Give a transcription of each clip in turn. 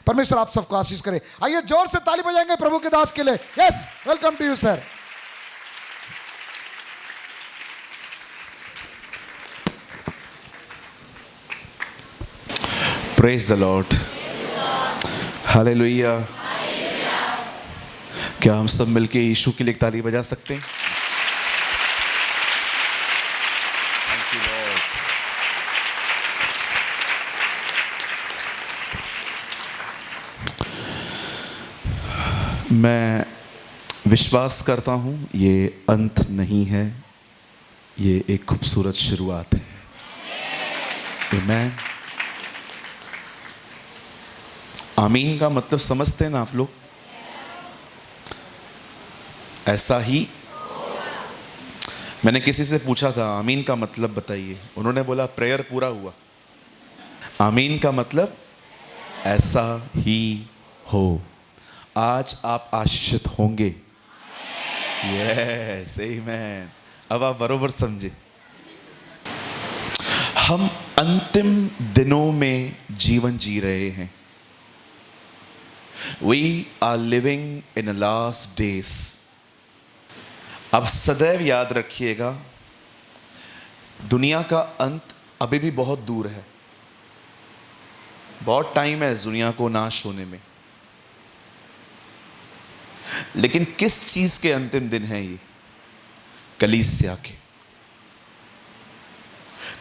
परमेश्वर आप सबको आशीष करे। आइए जोर से ताली बजाएंगे प्रभु के दास के लिए। Yes, welcome to you sir. Praise the lord, hallelujah. क्या हम सब मिलके यीशु के लिए ताली बजा सकते हैं? Thank you Lord. मैं विश्वास करता हूं ये अंत नहीं है, ये एक खूबसूरत शुरुआत है। आमीन। आमीन का मतलब समझते हैं ना आप लोग? ऐसा ही। मैंने किसी से पूछा था आमीन का मतलब बताइए, उन्होंने बोला प्रेयर पूरा हुआ। आमीन का मतलब ऐसा ही हो। आज आप आशीषित होंगे। यस, आमीन। अब आप बरोबर समझे। हम अंतिम दिनों में जीवन जी रहे हैं। We are living in the last days. अब सदैव याद रखिएगा, दुनिया का अंत अभी भी बहुत दूर है। बहुत टाइम है इस दुनिया को नाश होने में। लेकिन किस चीज के अंतिम दिन हैं ये? कलीसिया के।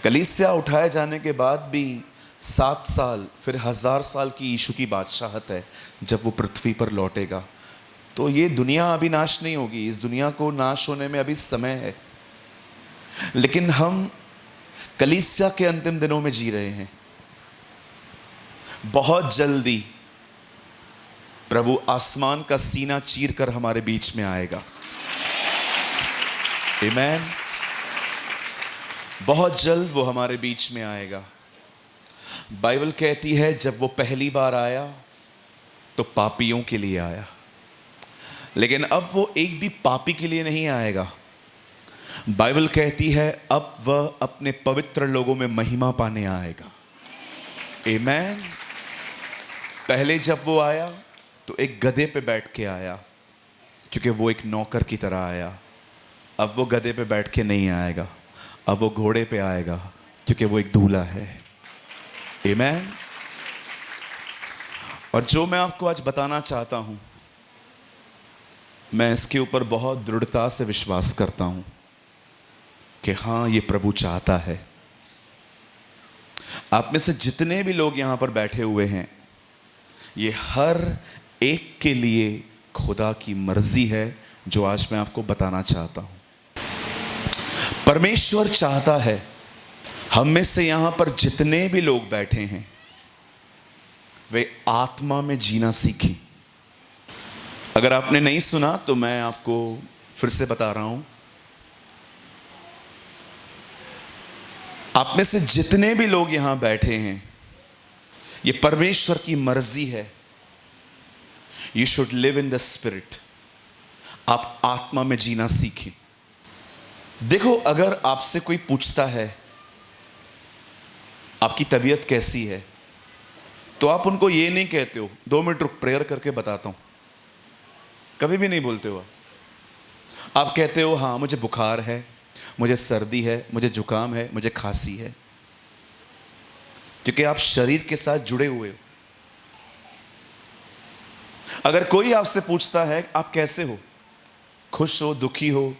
कलीसिया उठाए जाने के बाद भी 7 साल, फिर 1000 साल की यीशु की बादशाहत है जब वो पृथ्वी पर लौटेगा। तो ये दुनिया अभी नाश नहीं होगी, इस दुनिया को नाश होने में अभी समय है। लेकिन हम कलीसिया के अंतिम दिनों में जी रहे हैं। बहुत जल्दी प्रभु आसमान का सीना चीर कर हमारे बीच में आएगा। आमीन। बहुत जल्द वो हमारे बीच में आएगा। बाइबल कहती है जब वो पहली बार आया तो पापियों के लिए आया, लेकिन अब वो एक भी पापी के लिए नहीं आएगा। बाइबल कहती है अब वह अपने पवित्र लोगों में महिमा पाने आएगा। आमीन। पहले जब वो आया तो एक गधे पे बैठ के आया, क्योंकि वो एक नौकर की तरह आया। अब वो गधे पे बैठ के नहीं आएगा, अब वो घोड़े पे आएगा, क्योंकि वो एक दूल्हा है। आमीन। और जो मैं आपको आज बताना चाहता हूं, मैं इसके ऊपर बहुत दृढ़ता से विश्वास करता हूं कि हां, ये प्रभु चाहता है। आप में से जितने भी लोग यहां पर बैठे हुए हैं, ये हर एक के लिए खुदा की मर्जी है जो आज मैं आपको बताना चाहता हूं। परमेश्वर चाहता है हम में से यहां पर जितने भी लोग बैठे हैं वे आत्मा में जीना सीखें। अगर आपने नहीं सुना तो मैं आपको फिर से बता रहा हूं। आप में से जितने भी लोग यहां बैठे हैं, ये परमेश्वर की मर्जी है। You should live in the spirit. आप आत्मा में जीना सीखें। देखो, अगर आपसे कोई पूछता है आपकी तबीयत कैसी है, तो आप उनको ये नहीं कहते हो 2 मिनट रुक प्रेयर करके बताता हूं। कभी भी नहीं बोलते हो। आप कहते हो हाँ, मुझे बुखार है, मुझे सर्दी है, मुझे जुकाम है, मुझे खांसी है, क्योंकि आप शरीर के साथ जुड़े हुए हो। अगर कोई आपसे पूछता है आप कैसे हो, खुश हो, दुखी हो,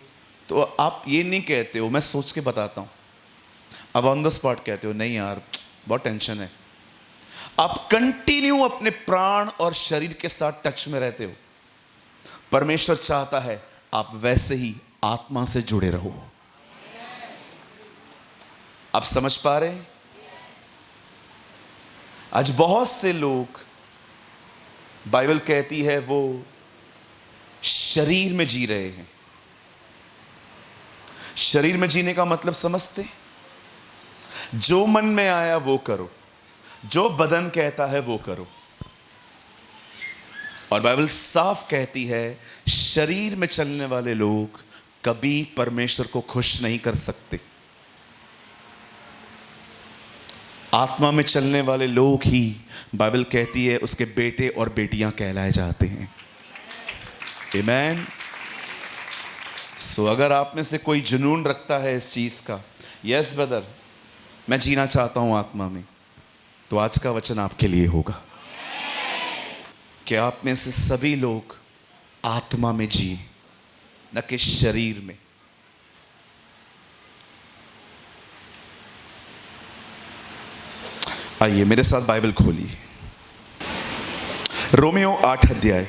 तो आप ये नहीं कहते हो मैं सोच के बताता हूं। अब ऑन द स्पॉट कहते हो नहीं यार, बहुत टेंशन है। आप कंटिन्यू अपने प्राण और शरीर के साथ टच में रहते हो। परमेश्वर चाहता है आप वैसे ही आत्मा से जुड़े रहो। आप समझ पा रहे हैं? आज बहुत से लोग, बाइबल कहती है वो शरीर में जी रहे हैं। शरीर में जीने का मतलब समझते? जो मन में आया वो करो, जो बदन कहता है वो करो। और बाइबल साफ कहती है शरीर में चलने वाले लोग कभी परमेश्वर को खुश नहीं कर सकते। आत्मा में चलने वाले लोग ही बाइबल कहती है उसके बेटे और बेटियां कहलाए जाते हैं। आमीन। सो अगर आप में से कोई जुनून रखता है इस चीज का, यस ब्रदर मैं जीना चाहता हूं आत्मा में, तो आज का वचन आपके लिए होगा कि आप में से सभी लोग आत्मा में जिए, न कि शरीर में। आइए मेरे साथ बाइबल खोलिए, रोमियो 8 अध्याय,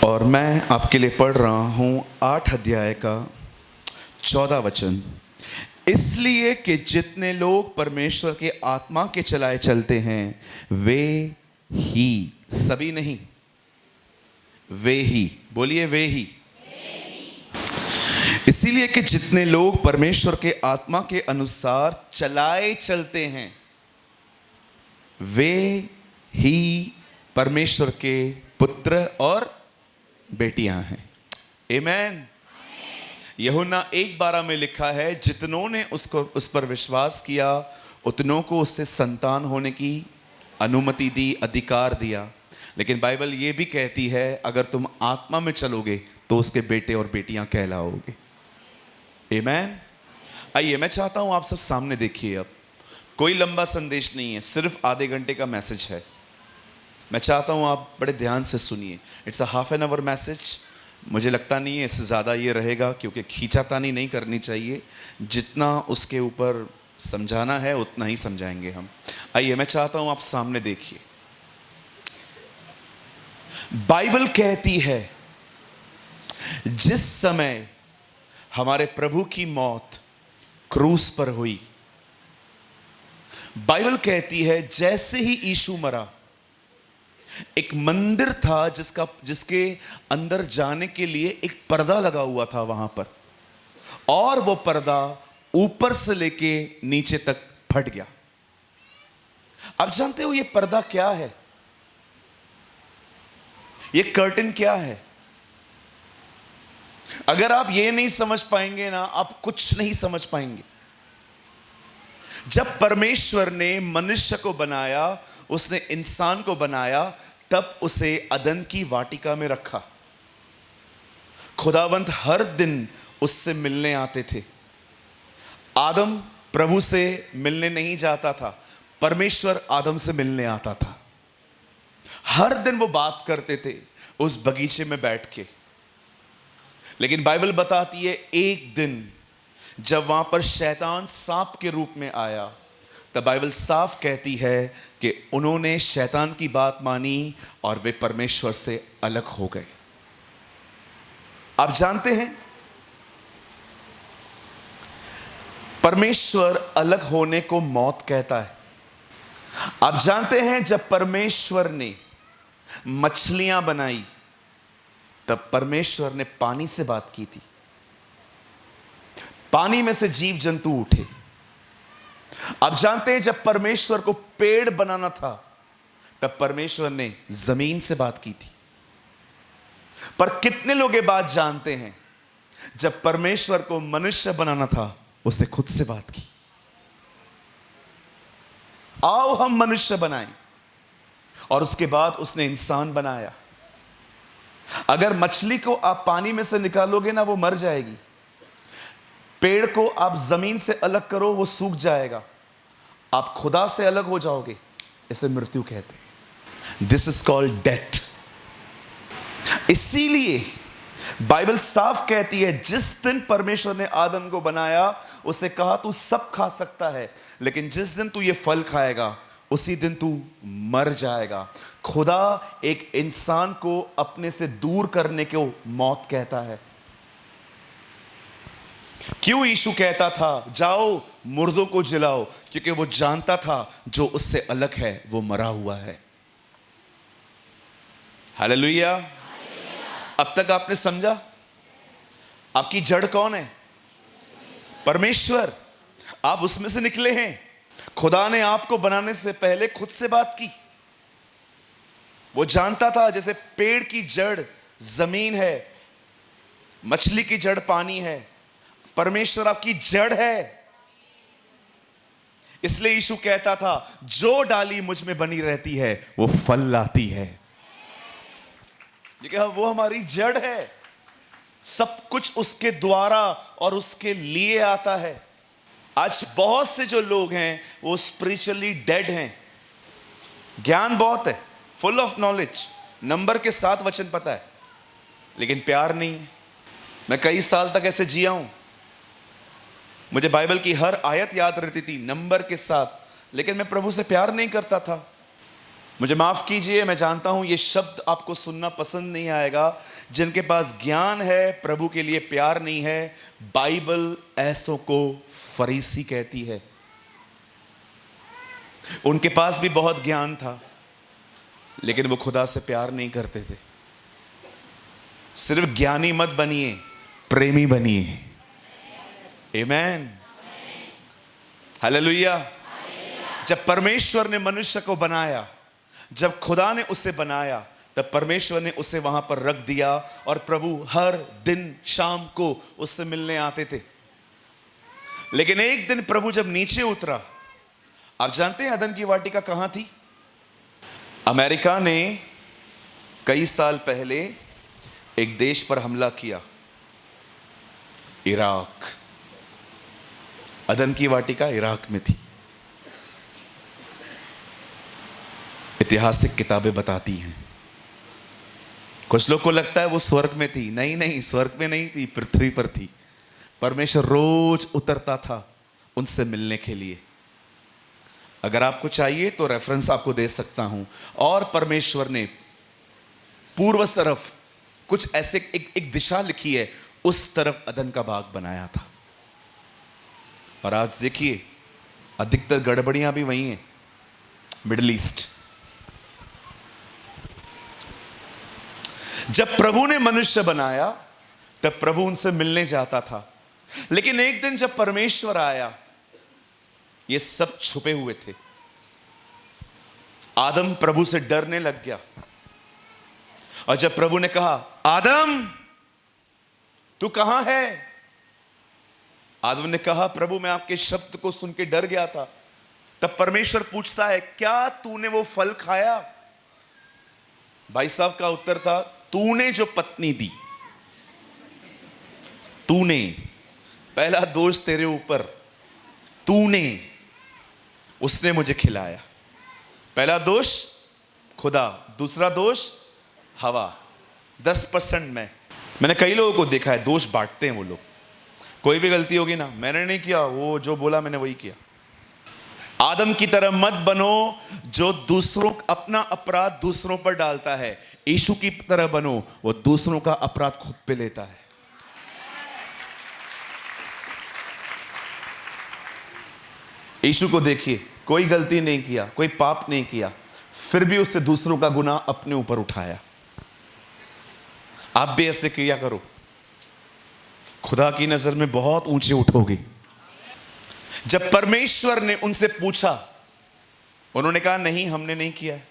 और मैं आपके लिए पढ़ रहा हूं 8 अध्याय का 14 वचन। इसलिए कि जितने लोग परमेश्वर के आत्मा के चलाए चलते हैं वे ही, सभी नहीं, वे ही, बोलिए वे ही। इसीलिए कि जितने लोग परमेश्वर के आत्मा के अनुसार चलाए चलते हैं वे ही परमेश्वर के पुत्र और बेटियां हैं। आमीन। यूहन्ना 1:12 में लिखा है, जितनों ने उस पर विश्वास किया उतनों को उससे संतान होने की अनुमति दी, अधिकार दिया। लेकिन बाइबल ये भी कहती है अगर तुम आत्मा में चलोगे तो उसके बेटे और बेटियां कहलाओगे। आमीन। आइए मैं चाहता हूं आप सब सामने देखिए। अब कोई लंबा संदेश नहीं है, सिर्फ आधे घंटे का मैसेज है। मैं चाहता हूं आप बड़े ध्यान से सुनिए। It's a half an hour message. मुझे लगता नहीं है इससे ज़्यादा ये रहेगा, क्योंकि खींचातानी नहीं करनी चाहिए। जितना उसके ऊपर समझाना है उतना ही समझाएंगे हम। आइए मैं चाहता हूं आप सामने देखिए। बाइबल कहती है जिस समय हमारे प्रभु की मौत क्रूस पर हुई, बाइबल कहती है जैसे ही यीशु मरा, एक मंदिर था जिसके अंदर जाने के लिए एक पर्दा लगा हुआ था वहां पर, और वो पर्दा ऊपर से लेके नीचे तक फट गया। आप जानते हो ये पर्दा क्या है? ये कर्टन क्या है? अगर आप ये नहीं समझ पाएंगे ना, आप कुछ नहीं समझ पाएंगे। जब परमेश्वर ने मनुष्य को बनाया, उसने इंसान को बनाया, तब उसे अदन की वाटिका में रखा। खुदावंत हर दिन उससे मिलने आते थे। आदम प्रभु से मिलने नहीं जाता था, परमेश्वर आदम से मिलने आता था। हर दिन वो बात करते थे उस बगीचे में बैठ के। लेकिन बाइबल बताती है एक दिन जब वहां पर शैतान सांप के रूप में आया, तब बाइबल साफ कहती है कि उन्होंने शैतान की बात मानी और वे परमेश्वर से अलग हो गए। आप जानते हैं परमेश्वर अलग होने को मौत कहता है। आप जानते हैं जब परमेश्वर ने मछलियां बनाई तब परमेश्वर ने पानी से बात की थी। पानी में से जीव जंतु उठे। आप जानते हैं जब परमेश्वर को पेड़ बनाना था तब परमेश्वर ने जमीन से बात की थी। पर कितने लोग ये बात जानते हैं, जब परमेश्वर को मनुष्य बनाना था उसने खुद से बात की, आओ हम मनुष्य बनाएं, और उसके बाद उसने इंसान बनाया। अगर मछली को आप पानी में से निकालोगे ना, वो मर जाएगी। पेड़ को आप जमीन से अलग करो, वो सूख जाएगा। आप खुदा से अलग हो जाओगे, इसे मृत्यु कहते हैं। This is called death. इसीलिए बाइबल साफ कहती है जिस दिन परमेश्वर ने आदम को बनाया उसे कहा तू सब खा सकता है, लेकिन जिस दिन तू ये फल खाएगा उसी दिन तू मर जाएगा। खुदा एक इंसान को अपने से दूर करने को मौत कहता है। क्यों यीशु कहता था जाओ मुर्दों को जिलाओ? क्योंकि वो जानता था जो उससे अलग है वो मरा हुआ है। हालेलुया। अब तक आपने समझा आपकी जड़ कौन है? परमेश्वर। आप उसमें से निकले हैं। खुदा ने आपको बनाने से पहले खुद से बात की। वो जानता था जैसे पेड़ की जड़ जमीन है, मछली की जड़ पानी है, परमेश्वर आपकी जड़ है। इसलिए यीशु कहता था, जो डाली मुझ में बनी रहती है वो फल लाती है। देखिए, वो हमारी जड़ है। सब कुछ उसके द्वारा और उसके लिए आता है। आज बहुत से जो लोग हैं वो स्पिरिचुअली डेड हैं। ज्ञान बहुत है, फुल ऑफ नॉलेज, नंबर के साथ वचन पता है, लेकिन प्यार नहीं है। मैं कई साल तक ऐसे जिया हूं। मुझे बाइबल की हर आयत याद रहती थी नंबर के साथ, लेकिन मैं प्रभु से प्यार नहीं करता था। मुझे माफ कीजिए, मैं जानता हूं ये शब्द आपको सुनना पसंद नहीं आएगा। जिनके पास ज्ञान है, प्रभु के लिए प्यार नहीं है, बाइबल ऐसों को फरीसी कहती है। उनके पास भी बहुत ज्ञान था, लेकिन वो खुदा से प्यार नहीं करते थे। सिर्फ ज्ञानी मत बनिए, प्रेमी बनिए। आमीन, हालेलुया। जब परमेश्वर ने मनुष्य को बनाया, जब खुदा ने उसे बनाया, तब परमेश्वर ने उसे वहां पर रख दिया और प्रभु हर दिन शाम को उससे मिलने आते थे। लेकिन एक दिन प्रभु जब नीचे उतरा, आप जानते हैं अदन की वाटिका कहां थी? अमेरिका ने कई साल पहले एक देश पर हमला किया, इराक। अदन की वाटिका इराक में थी। ऐतिहासिक किताबें बताती हैं। कुछ लोग को लगता है वो स्वर्ग में थी। नहीं नहीं, स्वर्ग में नहीं थी, पृथ्वी पर थी। परमेश्वर रोज उतरता था उनसे मिलने के लिए। अगर आपको चाहिए तो रेफरेंस आपको दे सकता हूं। और परमेश्वर ने पूर्व तरफ कुछ ऐसे एक दिशा लिखी है, उस तरफ अदन का बाग बनाया था। और आज देखिए, अधिकतर गड़बड़ियां भी वही हैं, मिडिल ईस्ट। जब प्रभु ने मनुष्य बनाया, तब प्रभु उनसे मिलने जाता था। लेकिन एक दिन जब परमेश्वर आया, ये सब छुपे हुए थे। आदम प्रभु से डरने लग गया। और जब प्रभु ने कहा, आदम तू कहां है? आदम ने कहा, प्रभु मैं आपके शब्द को सुन के डर गया था। तब परमेश्वर पूछता है, क्या तूने वो फल खाया? भाई साहब का उत्तर था, तूने जो पत्नी दी, तूने, पहला दोष तेरे ऊपर, तूने, उसने मुझे खिलाया। पहला दोष खुदा, दूसरा दोष हवा। 10% मैंने कई लोगों को देखा है, दोष बांटते हैं वो लोग। कोई भी गलती होगी ना, मैंने नहीं किया, वो जो बोला मैंने वही किया। आदम की तरह मत बनो जो दूसरों अपना अपराध दूसरों पर डालता है। यीशु की तरह बनो, वो दूसरों का अपराध खुद पे लेता है। यीशु को देखिए, कोई गलती नहीं किया, कोई पाप नहीं किया, फिर भी उससे दूसरों का गुनाह अपने ऊपर उठाया। आप भी ऐसे किया करो, खुदा की नजर में बहुत ऊंचे उठोगे। जब परमेश्वर ने उनसे पूछा, उन्होंने कहा नहीं, हमने नहीं किया है।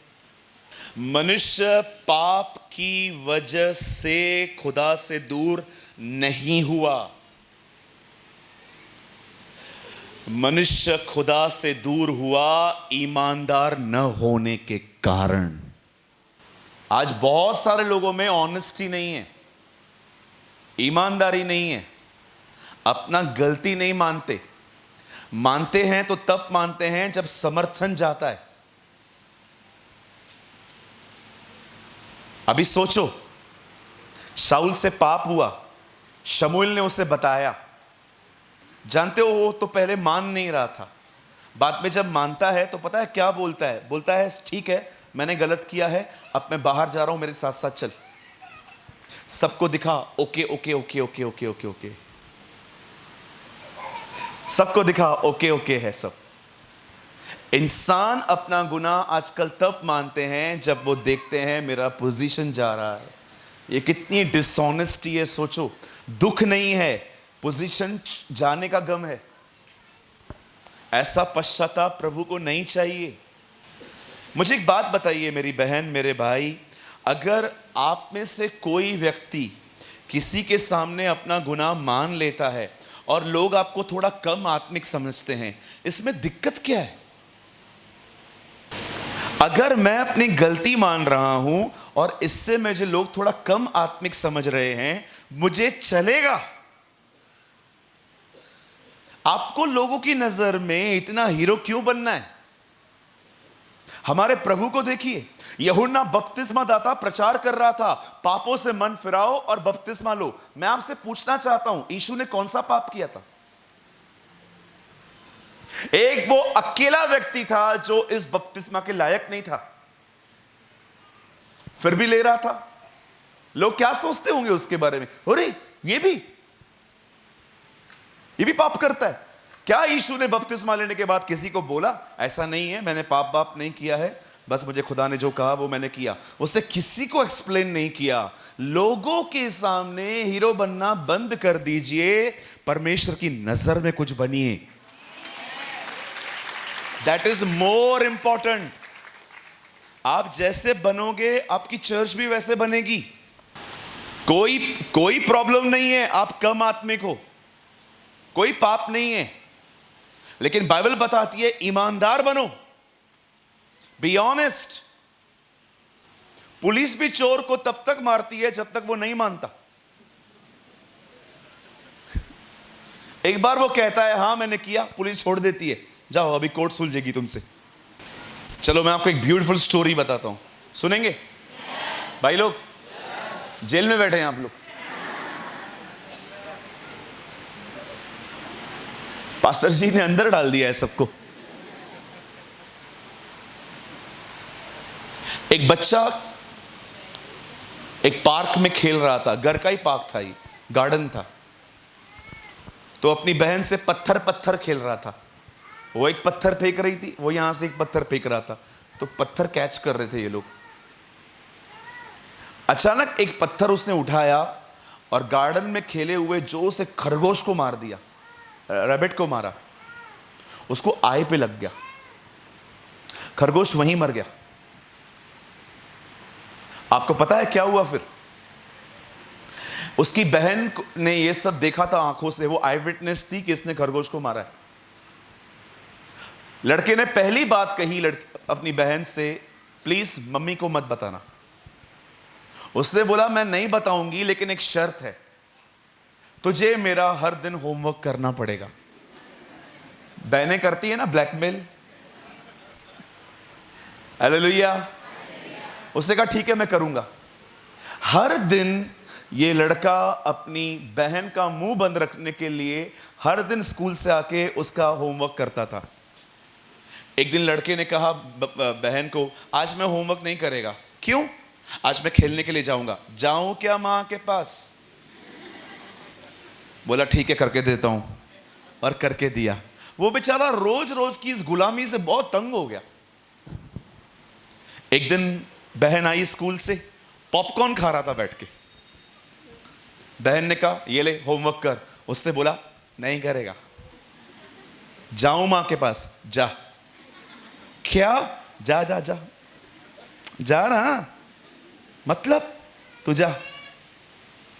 मनुष्य पाप की वजह से खुदा से दूर नहीं हुआ। मनुष्य खुदा से दूर हुआ ईमानदार न होने के कारण। आज बहुत सारे लोगों में ऑनेस्टी नहीं है, ईमानदारी नहीं है, अपना गलती नहीं मानते। मानते हैं तो तब मानते हैं जब समर्थन जाता है। अभी सोचो, शाऊल से पाप हुआ, शमूएल ने उसे बताया। जानते हो, वो तो पहले मान नहीं रहा था, बाद में जब मानता है तो पता है क्या बोलता है? बोलता है, ठीक है मैंने गलत किया है, अब मैं बाहर जा रहा हूं, मेरे साथ साथ चल। सबको दिखा, okay okay okay okay okay okay okay, सबको दिखा, ओके ओके है सब। इंसान अपना गुनाह आजकल तब मानते हैं जब वो देखते हैं मेरा पोजीशन जा रहा है। ये कितनी डिसऑनेस्टी है, सोचो। दुख नहीं है, पोजीशन जाने का गम है। ऐसा पश्चाताप प्रभु को नहीं चाहिए। मुझे एक बात बताइए मेरी बहन, मेरे भाई, अगर आप में से कोई व्यक्ति किसी के सामने अपना गुनाह मान लेता है और लोग आपको थोड़ा कम आत्मिक समझते हैं, इसमें दिक्कत क्या है? अगर मैं अपनी गलती मान रहा हूं और इससे मुझे लोग थोड़ा कम आत्मिक समझ रहे हैं, मुझे चलेगा। आपको लोगों की नजर में इतना हीरो क्यों बनना है? हमारे प्रभु को देखिए, यूहन्ना बपतिस्मा दाता प्रचार कर रहा था, पापों से मन फिराओ और बपतिस्मा लो। मैं आपसे पूछना चाहता हूं, यीशु ने कौन सा पाप किया था? एक वो अकेला व्यक्ति था जो इस बपतिस्मा के लायक नहीं था, फिर भी ले रहा था। लोग क्या सोचते होंगे उसके बारे में? अरे ये भी पाप करता है। क्या यीशु ने बपतिस्मा लेने के बाद किसी को बोला ऐसा नहीं है, मैंने पाप नहीं किया है, बस मुझे खुदा ने जो कहा वो मैंने किया? उसने किसी को एक्सप्लेन नहीं किया। लोगों के सामने हीरो बनना बंद कर दीजिए, परमेश्वर की नजर में कुछ बनिए। That is more important. आप जैसे बनोगे आपकी चर्च भी वैसे बनेगी। कोई प्रॉब्लम नहीं है आप कम आत्मिक हो, कोई पाप नहीं है, लेकिन बाइबल बताती है ईमानदार बनो, बी ऑनेस्ट। पुलिस भी चोर को तब तक मारती है जब तक वो नहीं मानता। एक बार वो कहता है हां मैंने किया, पुलिस छोड़ देती है, जाओ अभी कोर्ट सुलझेगी तुमसे। चलो मैं आपको एक ब्यूटीफुल स्टोरी बताता हूं, सुनेंगे? भाई लोग जेल में बैठे हैं आप लोग, पास्टर जी ने अंदर डाल दिया है सबको। एक बच्चा एक पार्क में खेल रहा था, घर का ही पार्क था, ये गार्डन था, तो अपनी बहन से पत्थर खेल रहा था। वो एक पत्थर फेंक रही थी, वो यहां से एक पत्थर फेंक रहा था, तो पत्थर कैच कर रहे थे ये लोग। अचानक एक पत्थर उसने उठाया और गार्डन में खेले हुए जोर से खरगोश को मार दिया, रैबिट को मारा, उसको आई पे लग गया, खरगोश वहीं मर गया। आपको पता है क्या हुआ फिर? उसकी बहन ने यह सब देखा था आंखों से, वो आई विटनेस थी कि इसने खरगोश को मारा है। लड़के ने पहली बात कही अपनी बहन से, प्लीज मम्मी को मत बताना। उसने बोला मैं नहीं बताऊंगी, लेकिन एक शर्त है, तुझे मेरा हर दिन होमवर्क करना पड़ेगा। बहनें करती है ना ब्लैकमेल। हालेलुया। उसने कहा ठीक है मैं करूंगा। हर दिन ये लड़का अपनी बहन का मुंह बंद रखने के लिए हर दिन स्कूल से आके उसका होमवर्क करता था। एक दिन लड़के ने कहा बहन को, आज मैं होमवर्क नहीं करेगा। क्यों? आज मैं खेलने के लिए जाऊंगा। जाऊं क्या मां के पास? बोला ठीक है करके देता हूं, और करके दिया। वो बेचारा रोज रोज की इस गुलामी से बहुत तंग हो गया। एक दिन बहन आई स्कूल से, पॉपकॉर्न खा रहा था बैठ के। बहन ने कहा ये ले होमवर्क कर। उसने बोला नहीं करेगा। जाऊं मां के पास? जा। क्या? जा जा जा जा रहा, मतलब तू जा।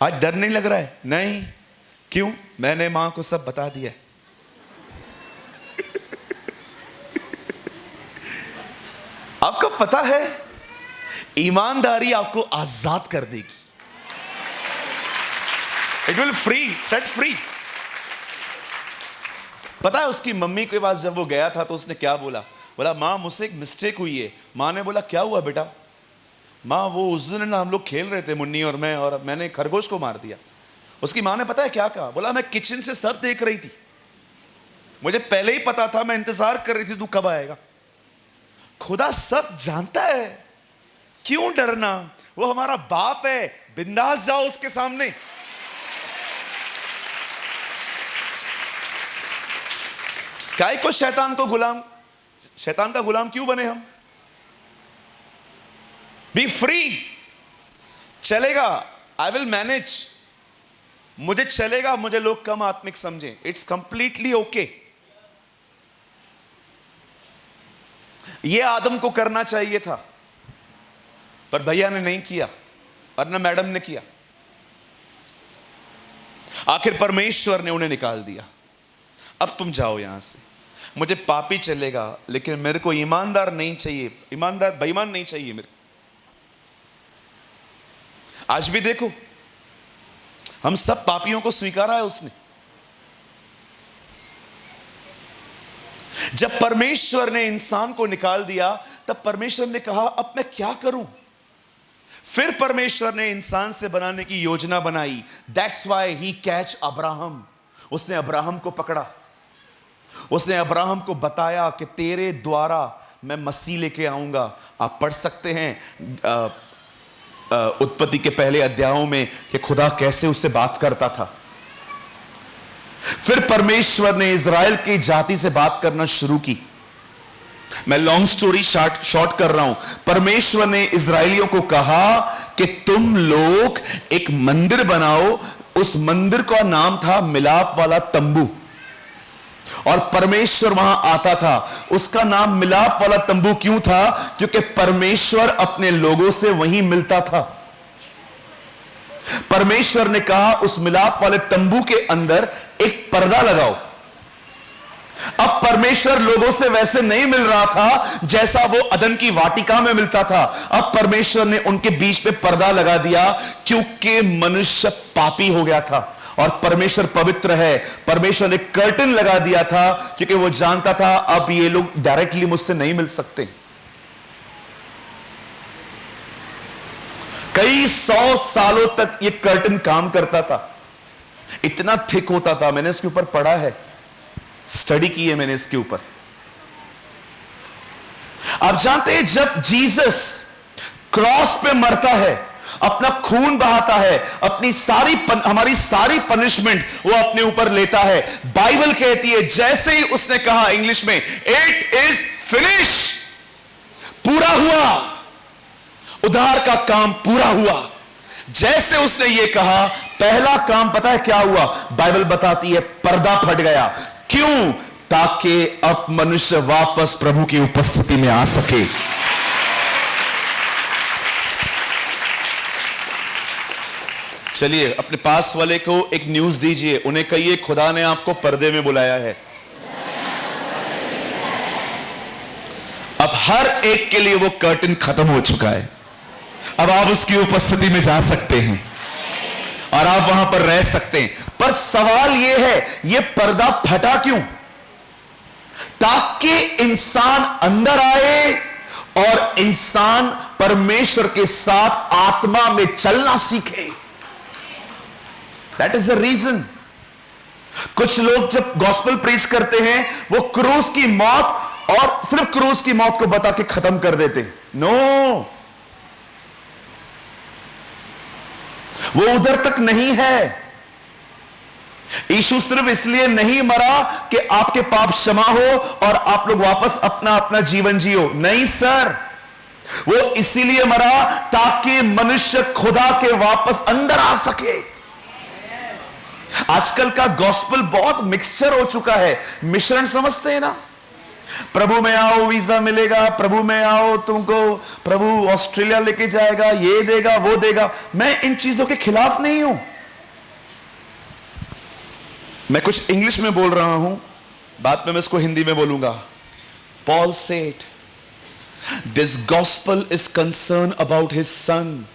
आज डर नहीं लग रहा है? नहीं। क्यों? मैंने मां को सब बता दिया। आपको पता है ईमानदारी आपको आजाद कर देगी। It will free, set free. पता है उसकी मम्मी के पास जब वो गया था तो उसने क्या बोला? बोला मां मुझसे एक मिस्टेक हुई है। मां ने बोला क्या हुआ बेटा? मां वो उस दिन ना हम लोग खेल रहे थे मुन्नी और मैं, और मैंने खरगोश को मार दिया। उसकी मां ने पता है क्या कहा? बोला मैं किचन से सब देख रही थी, मुझे पहले ही पता था, मैं इंतजार कर रही थी तू कब आएगा। खुदा सब जानता है, क्यों डरना? वो हमारा बाप है, बिंदास जाओ उसके सामने। काय को शैतान का गुलाम क्यों बने हम? B free. चलेगा, आई विल मैनेज, मुझे चलेगा, मुझे लोग कम आत्मिक समझें, इट्स कंप्लीटली ओके। यह आदम को करना चाहिए था, पर भैया ने नहीं किया और ना मैडम ने किया। आखिर परमेश्वर ने उन्हें निकाल दिया। अब तुम जाओ यहां से, मुझे पापी चलेगा लेकिन मेरे को ईमानदार नहीं चाहिए, ईमानदार बेईमान नहीं चाहिए मेरे। आज भी देखो, हम सब पापियों को स्वीकारा है उसने। जब परमेश्वर ने इंसान को निकाल दिया तब परमेश्वर ने कहा अब मैं क्या करूं। फिर परमेश्वर ने इंसान से बनाने की योजना बनाई। That's why he catch Abraham. उसने अब्राहम को पकड़ा, उसने अब्राहम को बताया कि तेरे द्वारा मैं मसीह लेके आऊंगा। आप पढ़ सकते हैं उत्पत्ति के पहले अध्यायों में कि खुदा कैसे उससे बात करता था। फिर परमेश्वर ने इज़राइल की जाति से बात करना शुरू की। मैं लॉन्ग स्टोरी शॉर्ट कर रहा हूं। परमेश्वर ने इज़राइलियों को कहा कि तुम लोग एक मंदिर बनाओ। उस मंदिर का नाम था मिलाप वाला तंबू, और परमेश्वर वहां आता था। उसका नाम मिलाप वाला तंबू क्यों था? क्योंकि परमेश्वर अपने लोगों से वहीं मिलता था। परमेश्वर ने कहा उस मिलाप वाले तंबू के अंदर एक पर्दा लगाओ। अब परमेश्वर लोगों से वैसे नहीं मिल रहा था जैसा वो अदन की वाटिका में मिलता था। अब परमेश्वर ने उनके बीच में पर्दा लगा दिया, क्योंकि मनुष्य पापी हो गया था और परमेश्वर पवित्र है। परमेश्वर ने कर्टन लगा दिया था क्योंकि वो जानता था अब ये लोग डायरेक्टली मुझसे नहीं मिल सकते। कई 100 सालों तक ये कर्टन काम करता था। इतना थिक होता था। मैंने इसके ऊपर पढ़ा है, स्टडी की है मैंने इसके ऊपर। आप जानते हैं जब जीसस क्रॉस पे मरता है, अपना खून बहाता है, अपनी हमारी सारी पनिशमेंट वो अपने ऊपर लेता है। बाइबल कहती है जैसे ही उसने कहा इंग्लिश में इट इज फिनिश, पूरा हुआ, उद्धार का काम पूरा हुआ। जैसे उसने ये कहा पहला काम पता है क्या हुआ? बाइबल बताती है पर्दा फट गया। क्यों? ताकि अब मनुष्य वापस प्रभु की उपस्थिति में आ सके। चलिए अपने पास वाले को एक न्यूज दीजिए, उन्हें कहिए खुदा ने आपको पर्दे में बुलाया है। अब हर एक के लिए वो कर्टन खत्म हो चुका है। अब आप उसकी उपस्थिति में जा सकते हैं और आप वहां पर रह सकते हैं। पर सवाल यह है, यह पर्दा फटा क्यों? ताकि इंसान अंदर आए और इंसान परमेश्वर के साथ आत्मा में चलना सीखे। That is the reason. कुछ लोग जब गॉस्पेल प्रीच करते हैं वो क्रूस की मौत और सिर्फ क्रूस की मौत को बता के खत्म कर देते हैं। नो, वो उधर तक नहीं है। यीशु सिर्फ इसलिए नहीं मरा कि आपके पाप क्षमा हो और आप लोग वापस अपना अपना जीवन जियो। नहीं सर, वो इसीलिए मरा ताकि मनुष्य खुदा के वापस अंदर आ सके। आजकल का गॉस्पेल बहुत मिक्सचर हो चुका है। मिश्रण समझते हैं ना? प्रभु में आओ वीजा मिलेगा, प्रभु में आओ तुमको प्रभु ऑस्ट्रेलिया लेके जाएगा, ये देगा वो देगा। मैं इन चीजों के खिलाफ नहीं हूं। मैं कुछ इंग्लिश में बोल रहा हूं, बाद में मैं इसको हिंदी में बोलूंगा। Paul said this gospel is concern about his son.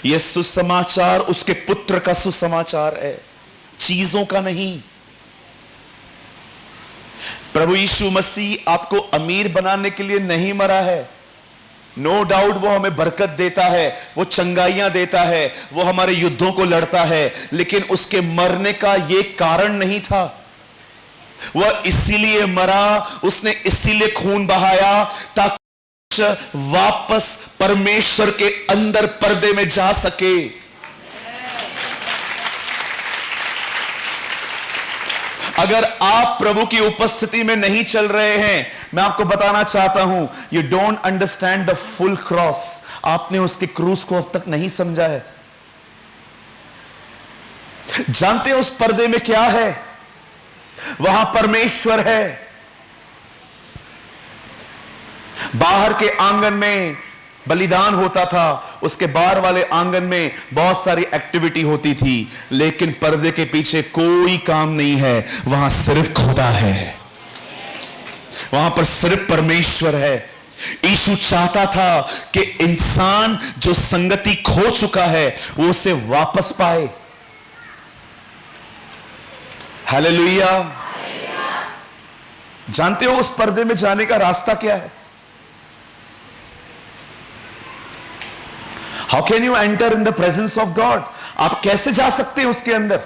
यह सुसमाचार उसके पुत्र का सुसमाचार है, चीजों का नहीं। प्रभु यीशु मसीह आपको अमीर बनाने के लिए नहीं मरा है। नो डाउट वो हमें बरकत देता है, वो चंगाइयां देता है, वो हमारे युद्धों को लड़ता है, लेकिन उसके मरने का ये कारण नहीं था। वह इसीलिए मरा, उसने इसीलिए खून बहाया ताकि वापस परमेश्वर के अंदर पर्दे में जा सके। अगर आप प्रभु की उपस्थिति में नहीं चल रहे हैं, मैं आपको बताना चाहता हूं, you don't understand the full cross. आपने उसके क्रूस को अब तक नहीं समझा है। जानते हैं उस पर्दे में क्या है? वहां परमेश्वर है। बाहर के आंगन में बलिदान होता था, उसके बाहर वाले आंगन में बहुत सारी एक्टिविटी होती थी, लेकिन पर्दे के पीछे कोई काम नहीं है। वहां सिर्फ खुदा है, वहां पर सिर्फ परमेश्वर है। यीशु चाहता था कि इंसान जो संगति खो चुका है वो उसे वापस पाए। हालेलुया। जानते हो उस पर्दे में जाने का रास्ता क्या है? How can you enter in the presence of God? आप कैसे जा सकते हैं उसके अंदर?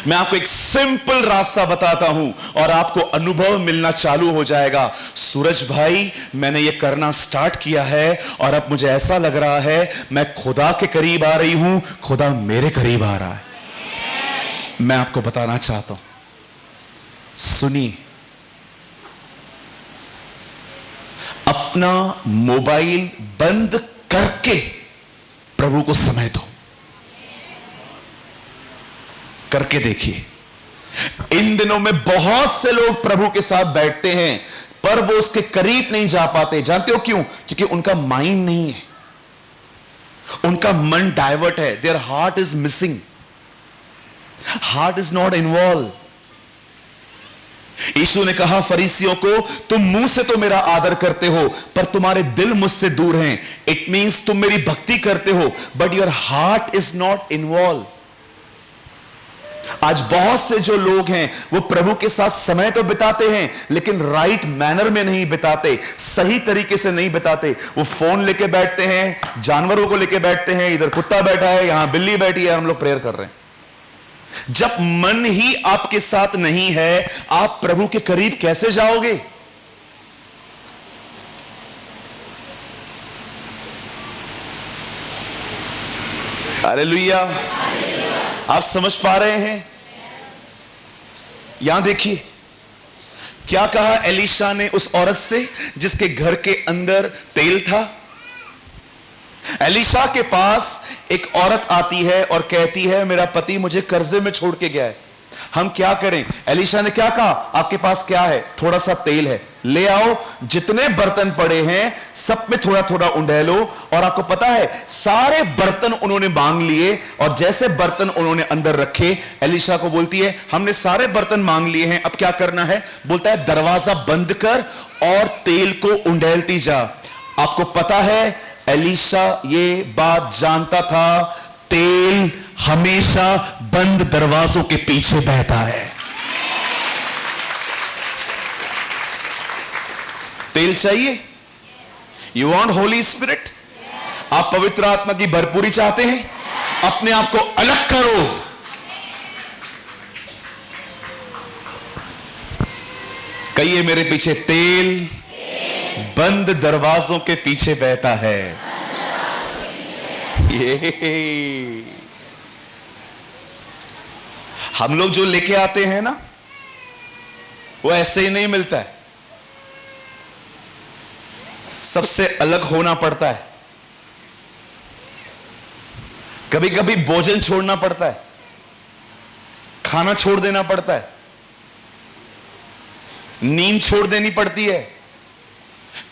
मैं आपको एक सिंपल रास्ता बताता हूं और आपको अनुभव मिलना चालू हो जाएगा। सूरज भाई, मैंने ये करना स्टार्ट किया है और अब मुझे ऐसा लग रहा है मैं खुदा के करीब आ रही हूं, खुदा मेरे करीब आ रहा है। मैं आपको बताना चाहता हूं, सुनिए, अपना मोबाइल बंद करके प्रभु को समय दो। करके देखिए। इन दिनों में बहुत से लोग प्रभु के साथ बैठते हैं पर वो उसके करीब नहीं जा पाते। जानते हो क्यों? क्योंकि उनका माइंड नहीं है, उनका मन डाइवर्ट है। Their heart is missing, heart is not involve. Yeshu ने कहा फरीसियों को, तुम मुंह से तो मेरा आदर करते हो पर तुम्हारे दिल मुझसे दूर हैं। इट मींस तुम मेरी भक्ति करते हो but your heart is not involve. आज बहुत से जो लोग हैं वो प्रभु के साथ समय तो बिताते हैं लेकिन राइट मैनर में नहीं बिताते, सही तरीके से नहीं बिताते। वो फोन लेके बैठते हैं, जानवरों को लेके बैठते हैं, इधर कुत्ता बैठा है, यहां बिल्ली बैठी है, हम लोग प्रेयर कर रहे हैं। जब मन ही आपके साथ नहीं है, आप प्रभु के करीब कैसे जाओगे? हालेलुया। आप समझ पा रहे हैं? यहां देखिए क्या कहा एलीशा ने उस औरत से जिसके घर के अंदर तेल था। एलीशा के पास एक औरत आती है और कहती है मेरा पति मुझे कर्जे में छोड़ के गया है, हम क्या करें? एलीशा ने क्या कहा? आपके पास क्या है? थोड़ा सा तेल है, ले आओ, जितने बर्तन पड़े हैं सब में थोड़ा थोड़ा उंडेलो। और आपको पता है सारे बर्तन उन्होंने मांग लिए और जैसे बर्तन उन्होंने अंदर रखे, एलीशा को बोलती है हमने सारे बर्तन मांग लिए हैं, अब क्या करना है? बोलता है दरवाजा बंद कर और तेल को उंडेलती जा। आपको पता है एलीशा ये बात जानता था, तेल हमेशा बंद दरवाजों के पीछे बहता है। तेल चाहिए? You want Holi spirit? आप पवित्र आत्मा की भरपूरी चाहते हैं? अपने आप को अलग करो। कहिए मेरे पीछे तेल बंद दरवाजों के पीछे बहता है। ये हम लोग जो लेके आते हैं ना वो ऐसे ही नहीं मिलता है, सबसे अलग होना पड़ता है। कभी कभी भोजन छोड़ना पड़ता है, खाना छोड़ देना पड़ता है, नींद छोड़ देनी पड़ती है,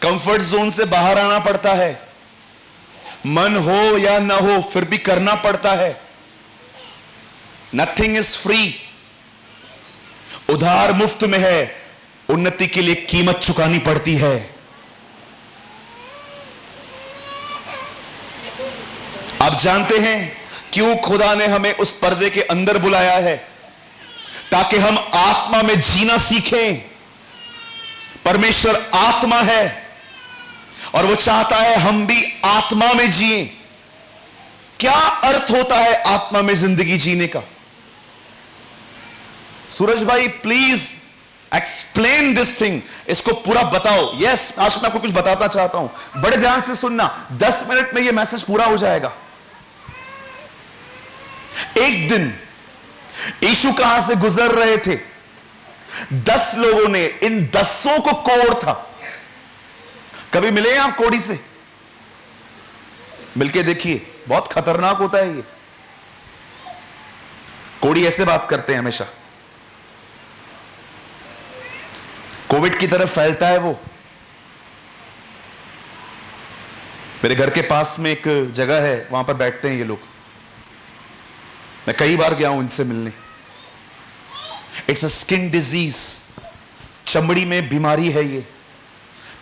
कंफर्ट जोन से बाहर आना पड़ता है। मन हो या ना हो फिर भी करना पड़ता है। नथिंग इज फ्री, उधार मुफ्त में है, उन्नति के लिए कीमत चुकानी पड़ती है। आप जानते हैं क्यों खुदा ने हमें उस पर्दे के अंदर बुलाया है? ताकि हम आत्मा में जीना सीखें। परमेश्वर आत्मा है और वो चाहता है हम भी आत्मा में जिए। क्या अर्थ होता है आत्मा में जिंदगी जीने का? सूरज भाई प्लीज एक्सप्लेन दिस थिंग, इसको पूरा बताओ। यस, आज मैं आपको कुछ बताना चाहता हूं, बड़े ध्यान से सुनना, 10 मिनट में यह मैसेज पूरा हो जाएगा। एक दिन यीशु कहां से गुजर रहे थे, 10 लोगों ने, इन 10 को कोड़ था। कभी मिले हैं आप कोड़ी से? मिलके देखिए, बहुत खतरनाक होता है ये। कोड़ी ऐसे बात करते हैं हमेशा, कोविड की तरफ फैलता है वो। मेरे घर के पास में एक जगह है, वहां पर बैठते हैं ये लोग। मैं कई बार गया हूं इनसे मिलने। इट्स अ स्किन डिजीज, चमड़ी में बीमारी है ये।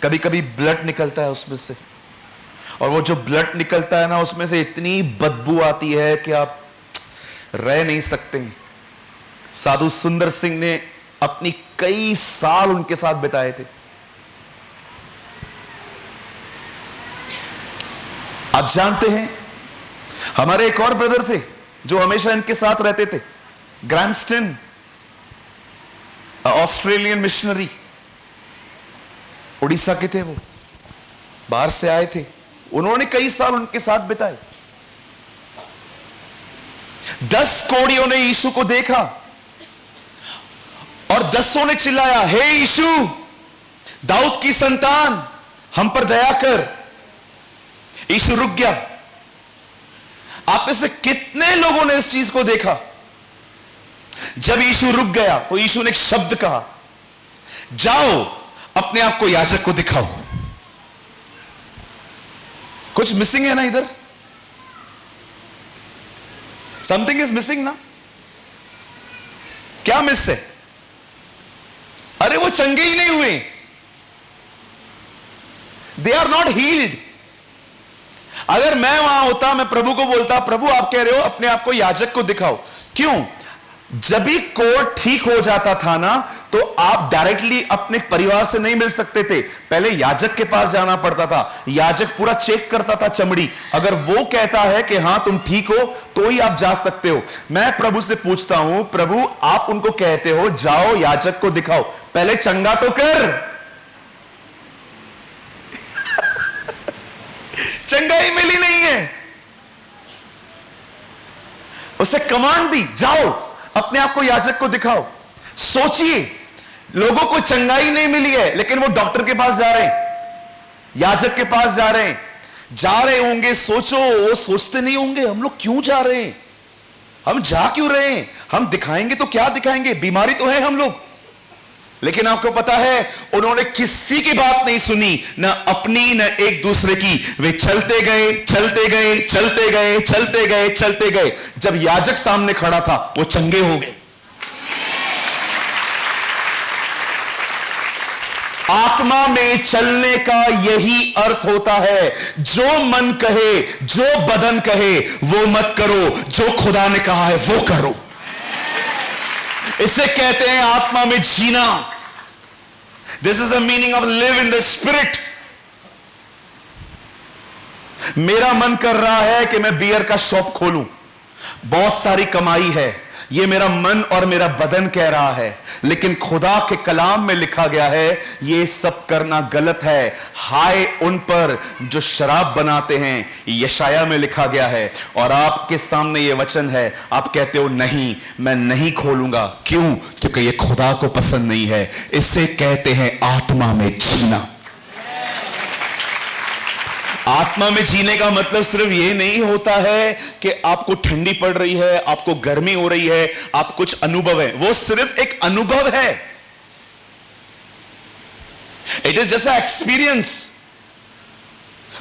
कभी कभी ब्लड निकलता है उसमें से, और वो जो ब्लड निकलता है ना, उसमें से इतनी बदबू आती है कि आप रह नहीं सकते हैं। साधु सुंदर सिंह ने अपनी कई साल उनके साथ बिताए थे। आप जानते हैं, हमारे एक और ब्रदर थे जो हमेशा इनके साथ रहते थे, ग्रैंडस्टन, ऑस्ट्रेलियन मिशनरी। उड़ीसा के थे वो, बाहर से आए थे। उन्होंने कई साल उनके साथ बिताए। 10 कोढ़ियों ने यीशु को देखा और 10 ने चिल्लाया, हे यीशु, दाऊद की संतान, हम पर दया कर। यीशु रुक गया। आप में से कितने लोगों ने इस चीज को देखा? जब यीशु रुक गया तो यीशु ने एक शब्द कहा, जाओ अपने आप को याजक को दिखाओ। कुछ मिसिंग है ना इधर? समथिंग इज मिसिंग ना? क्या मिस है? अरे वो चंगे ही नहीं हुए, दे आर नॉट हील्ड। अगर मैं वहां होता, मैं प्रभु को बोलता, प्रभु आप कह रहे हो अपने आप को याजक को दिखाओ। क्यों? जब भी कोढ़ ठीक हो जाता था ना, तो आप डायरेक्टली अपने परिवार से नहीं मिल सकते थे, पहले याजक के पास जाना पड़ता था। याजक पूरा चेक करता था चमड़ी, अगर वो कहता है कि हां तुम ठीक हो तो ही आप जा सकते हो। मैं प्रभु से पूछता हूं, प्रभु आप उनको कहते हो जाओ याजक को दिखाओ, पहले चंगा तो कर। चंगाई मिली नहीं है, उसे कमांड दी, जाओ अपने आप को याजक को दिखाओ। सोचिए, लोगों को चंगाई नहीं मिली है, लेकिन वो डॉक्टर के पास जा रहे हैं, याजक के पास जा रहे होंगे। सोचो, वो सोचते नहीं होंगे हम लोग क्यों जा रहे हैं, हम जा क्यों रहे हैं, हम दिखाएंगे तो क्या दिखाएंगे, बीमारी तो है हम लोग। लेकिन आपको पता है, उन्होंने किसी की बात नहीं सुनी, ना अपनी ना एक दूसरे की। वे चलते गए, चलते गए, चलते गए, चलते गए, चलते गए। जब याजक सामने खड़ा था, वो चंगे हो गए। आत्मा में चलने का यही अर्थ होता है, जो मन कहे, जो बदन कहे वो मत करो, जो खुदा ने कहा है वो करो। इसे कहते हैं आत्मा में जीना। This is the meaning of live in the spirit. मेरा मन कर रहा है कि मैं बियर का शॉप खोलूं, बहुत सारी कमाई है, ये मेरा मन और मेरा बदन कह रहा है, लेकिन खुदा के कलाम में लिखा गया है ये सब करना गलत है। हाय उन पर जो शराब बनाते हैं, यशाया में लिखा गया है। और आपके सामने ये वचन है, आप कहते हो नहीं मैं नहीं खोलूंगा। क्यों? क्योंकि ये खुदा को पसंद नहीं है। इसे कहते हैं आत्मा में जीना। आत्मा में जीने का मतलब सिर्फ ये नहीं होता है कि आपको ठंडी पड़ रही है, आपको गर्मी हो रही है, आप कुछ अनुभव है, वो सिर्फ एक अनुभव है। It is just experience.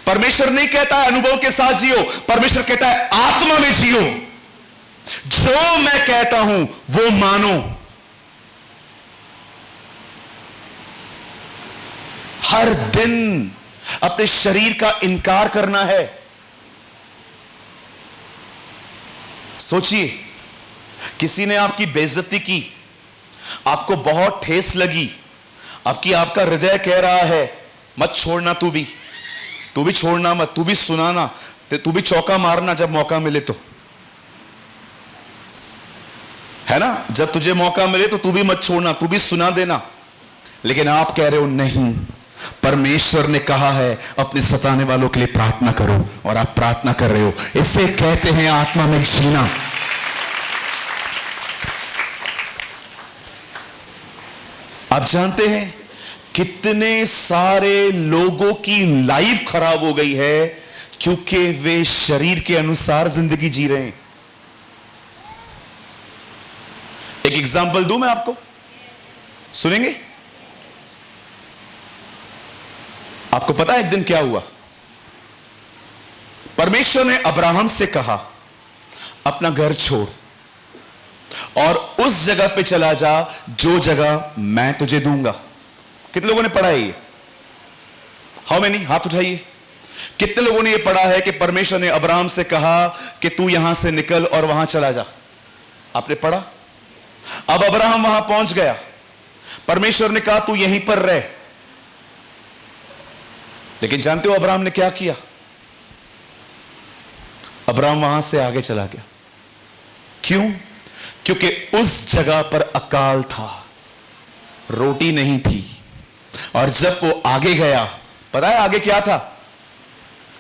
परमेश्वर नहीं कहता है अनुभव के साथ जियो, परमेश्वर कहता है आत्मा में जियो। जो मैं कहता हूं वो मानो। हर दिन अपने शरीर का इनकार करना है। सोचिए, किसी ने आपकी बेइज्जती की, आपको बहुत ठेस लगी, आपका हृदय कह रहा है मत छोड़ना, तू भी छोड़ना मत, तू भी सुनाना, तू भी चौका मारना जब मौका मिले तो, है ना? जब तुझे मौका मिले तो तू भी मत छोड़ना, तू भी सुना देना। लेकिन आप कह रहे हो नहीं, परमेश्वर ने कहा है अपने सताने वालों के लिए प्रार्थना करो, और आप प्रार्थना कर रहे हो। इसे कहते हैं आत्मा में जीना। आप जानते हैं कितने सारे लोगों की लाइफ खराब हो गई है क्योंकि वे शरीर के अनुसार जिंदगी जी रहे हैं। एक एग्जांपल दूं मैं आपको, सुनेंगे? आपको पता है एक दिन क्या हुआ? परमेश्वर ने अब्राहम से कहा, अपना घर छोड़ और उस जगह पे चला जा जो जगह मैं तुझे दूंगा। कितने लोगों ने पढ़ा है ये? How many? हाथ उठाइए। कितने लोगों ने ये पढ़ा है कि परमेश्वर ने अब्राहम से कहा कि तू यहां से निकल और वहां चला जा? आपने पढ़ा? अब अब्राहम वहां पहुंच गया, परमेश्वर ने कहा तू यहीं पर रह। लेकिन जानते हो अब्राहम ने क्या किया? अब्राहम वहां से आगे चला गया। क्यों? क्योंकि उस जगह पर अकाल था, रोटी नहीं थी। और जब वो आगे गया, पता है आगे क्या था?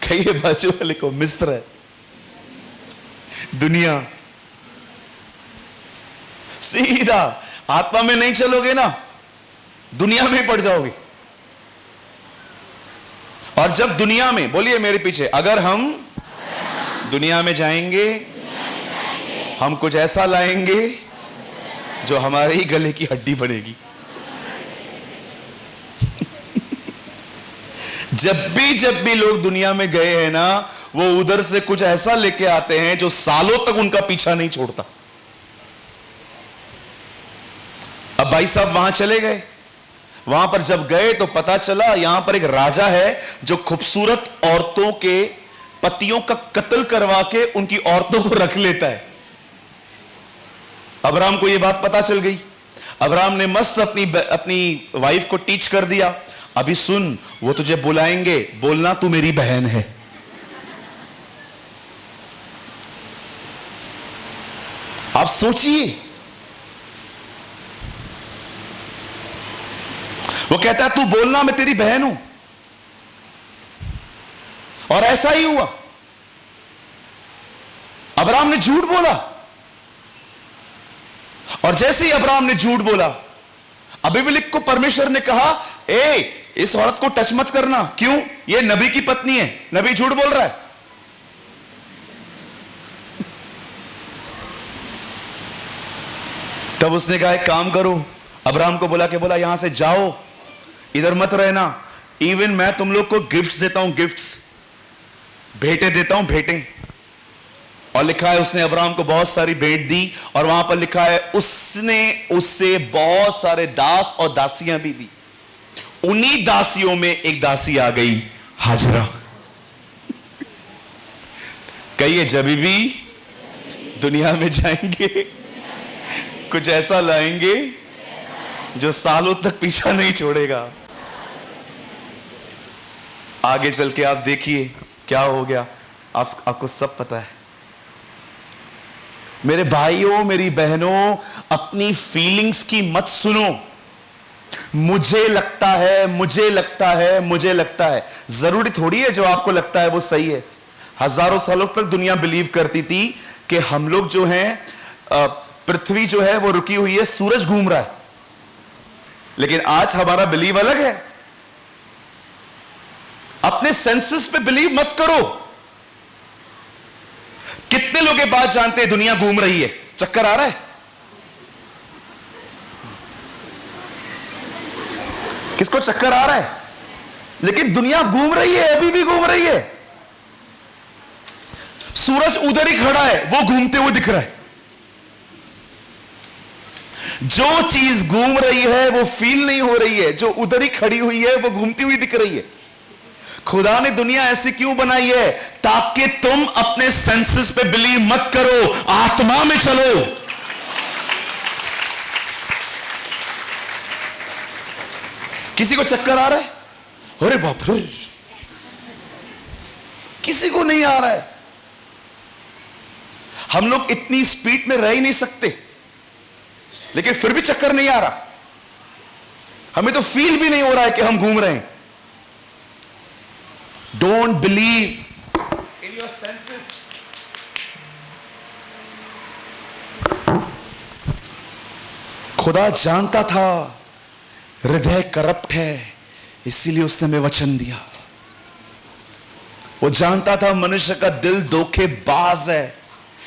कहिए बाजू वाले को, मिस्र, दुनिया। सीधा आत्मा में नहीं चलोगे ना, दुनिया में पड़ जाओगे। और जब दुनिया में, बोलिए मेरे पीछे, अगर हम दुनिया में जाएंगे, हम कुछ ऐसा लाएंगे जो हमारे ही गले की हड्डी बनेगी। जब भी लोग दुनिया में गए हैं ना, वो उधर से कुछ ऐसा लेके आते हैं जो सालों तक उनका पीछा नहीं छोड़ता। अब भाई साहब वहां चले गए, वहां पर जब गए तो पता चला यहां पर एक राजा है जो खूबसूरत औरतों के पतियों का कत्ल करवा के उनकी औरतों को रख लेता है। अब्राहम को यह बात पता चल गई। अब्राहम ने मस्त अपनी वाइफ को टीच कर दिया, अभी सुन, वो तुझे बुलाएंगे, बोलना तू मेरी बहन है। आप सोचिए, वो कहता है तू बोलना मैं तेरी बहन हूं। और ऐसा ही हुआ। अब्राहम ने झूठ बोला, और जैसे ही अब्राहम ने झूठ बोला, अबीमेलेक को परमेश्वर ने कहा, इस औरत को टच मत करना। क्यों? ये नबी की पत्नी है, नबी झूठ बोल रहा है। तब उसने कहा एक काम करो, अब्राहम को बोला यहां से जाओ, इधर मत रहना। इवन मैं तुम लोग को गिफ्ट्स देता हूं, गिफ्ट्स, भेंटें देता हूं, भेंटें। और लिखा है उसने अब्राहम को बहुत सारी भेंट दी, और वहां पर लिखा है उसने उससे बहुत सारे दास और दासियां भी दी। उन्हीं दासियों में एक दासी आ गई, हाजरा। कहिए जब भी दुनिया में जाएंगे, कुछ ऐसा लाएंगे जो सालों तक पीछा नहीं छोड़ेगा। आगे चल के आप देखिए क्या हो गया, आपको सब पता है। मेरे भाइयों, मेरी बहनों, अपनी फीलिंग्स की मत सुनो। मुझे लगता है, मुझे लगता है, मुझे लगता है, जरूरी थोड़ी है जो आपको लगता है वो सही है। हजारों सालों तक दुनिया बिलीव करती थी कि हम लोग जो हैं, पृथ्वी जो है वो रुकी हुई है, सूरज घूम रहा है। लेकिन आज हमारा बिलीव अलग है। अपने सेंसेस पे बिलीव मत करो। कितने लोग ये बात जानते हैं दुनिया घूम रही है? चक्कर आ रहा है? किसको चक्कर आ रहा है? लेकिन दुनिया घूम रही है, अभी भी घूम रही है। सूरज उधर ही खड़ा है, वो घूमते हुए दिख रहा है। जो चीज घूम रही है वो फील नहीं हो रही है, जो उधर ही खड़ी हुई है वो घूमती हुई दिख रही है। खुदा ने दुनिया ऐसी क्यों बनाई है? ताकि तुम अपने सेंसेस पे बिलीव मत करो, आत्मा में चलो। किसी को चक्कर आ रहा है? अरे बाप रे, किसी को नहीं आ रहा है। हम लोग इतनी स्पीड में रह ही नहीं सकते, लेकिन फिर भी चक्कर नहीं आ रहा। हमें तो फील भी नहीं हो रहा है कि हम घूम रहे हैं। Don't believe in your senses. खुदा जानता था हृदय करप्ट है, इसीलिए उसने हमें वचन दिया। वो जानता था मनुष्य का दिल धोखेबाज है,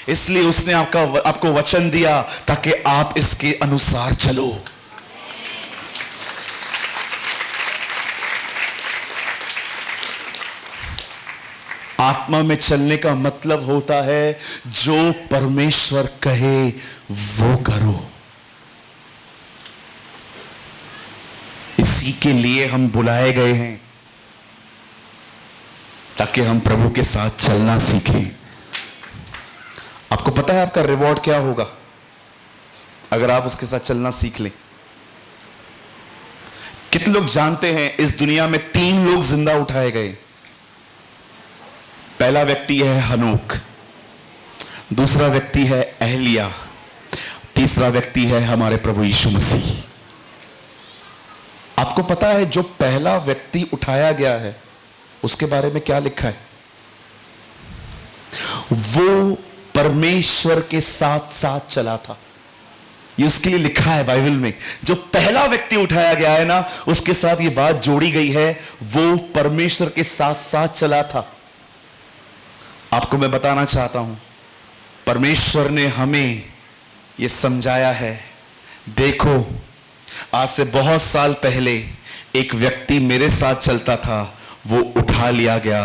इसलिए उसने आपको वचन दिया ताकि आप इसके अनुसार चलो। आत्मा में चलने का मतलब होता है जो परमेश्वर कहे वो करो। इसी के लिए हम बुलाए गए हैं, ताकि हम प्रभु के साथ चलना सीखें। आपको पता है आपका रिवॉर्ड क्या होगा अगर आप उसके साथ चलना सीख लें? कितने लोग जानते हैं इस दुनिया में 3 लोग जिंदा उठाए गए? पहला व्यक्ति है हनोक, दूसरा व्यक्ति है एलिया, तीसरा व्यक्ति है हमारे प्रभु यीशु मसीह। आपको पता है जो पहला व्यक्ति उठाया गया है उसके बारे में क्या लिखा है? वो परमेश्वर के साथ साथ चला था। ये उसके लिए लिखा है बाइबल में। जो पहला व्यक्ति उठाया गया है ना, उसके साथ ये बात जोड़ी गई है, वो परमेश्वर के साथ साथ चला था। आपको मैं बताना चाहता हूं, परमेश्वर ने हमें ये समझाया है। देखो, आज से बहुत साल पहले एक व्यक्ति मेरे साथ चलता था, वो उठा लिया गया।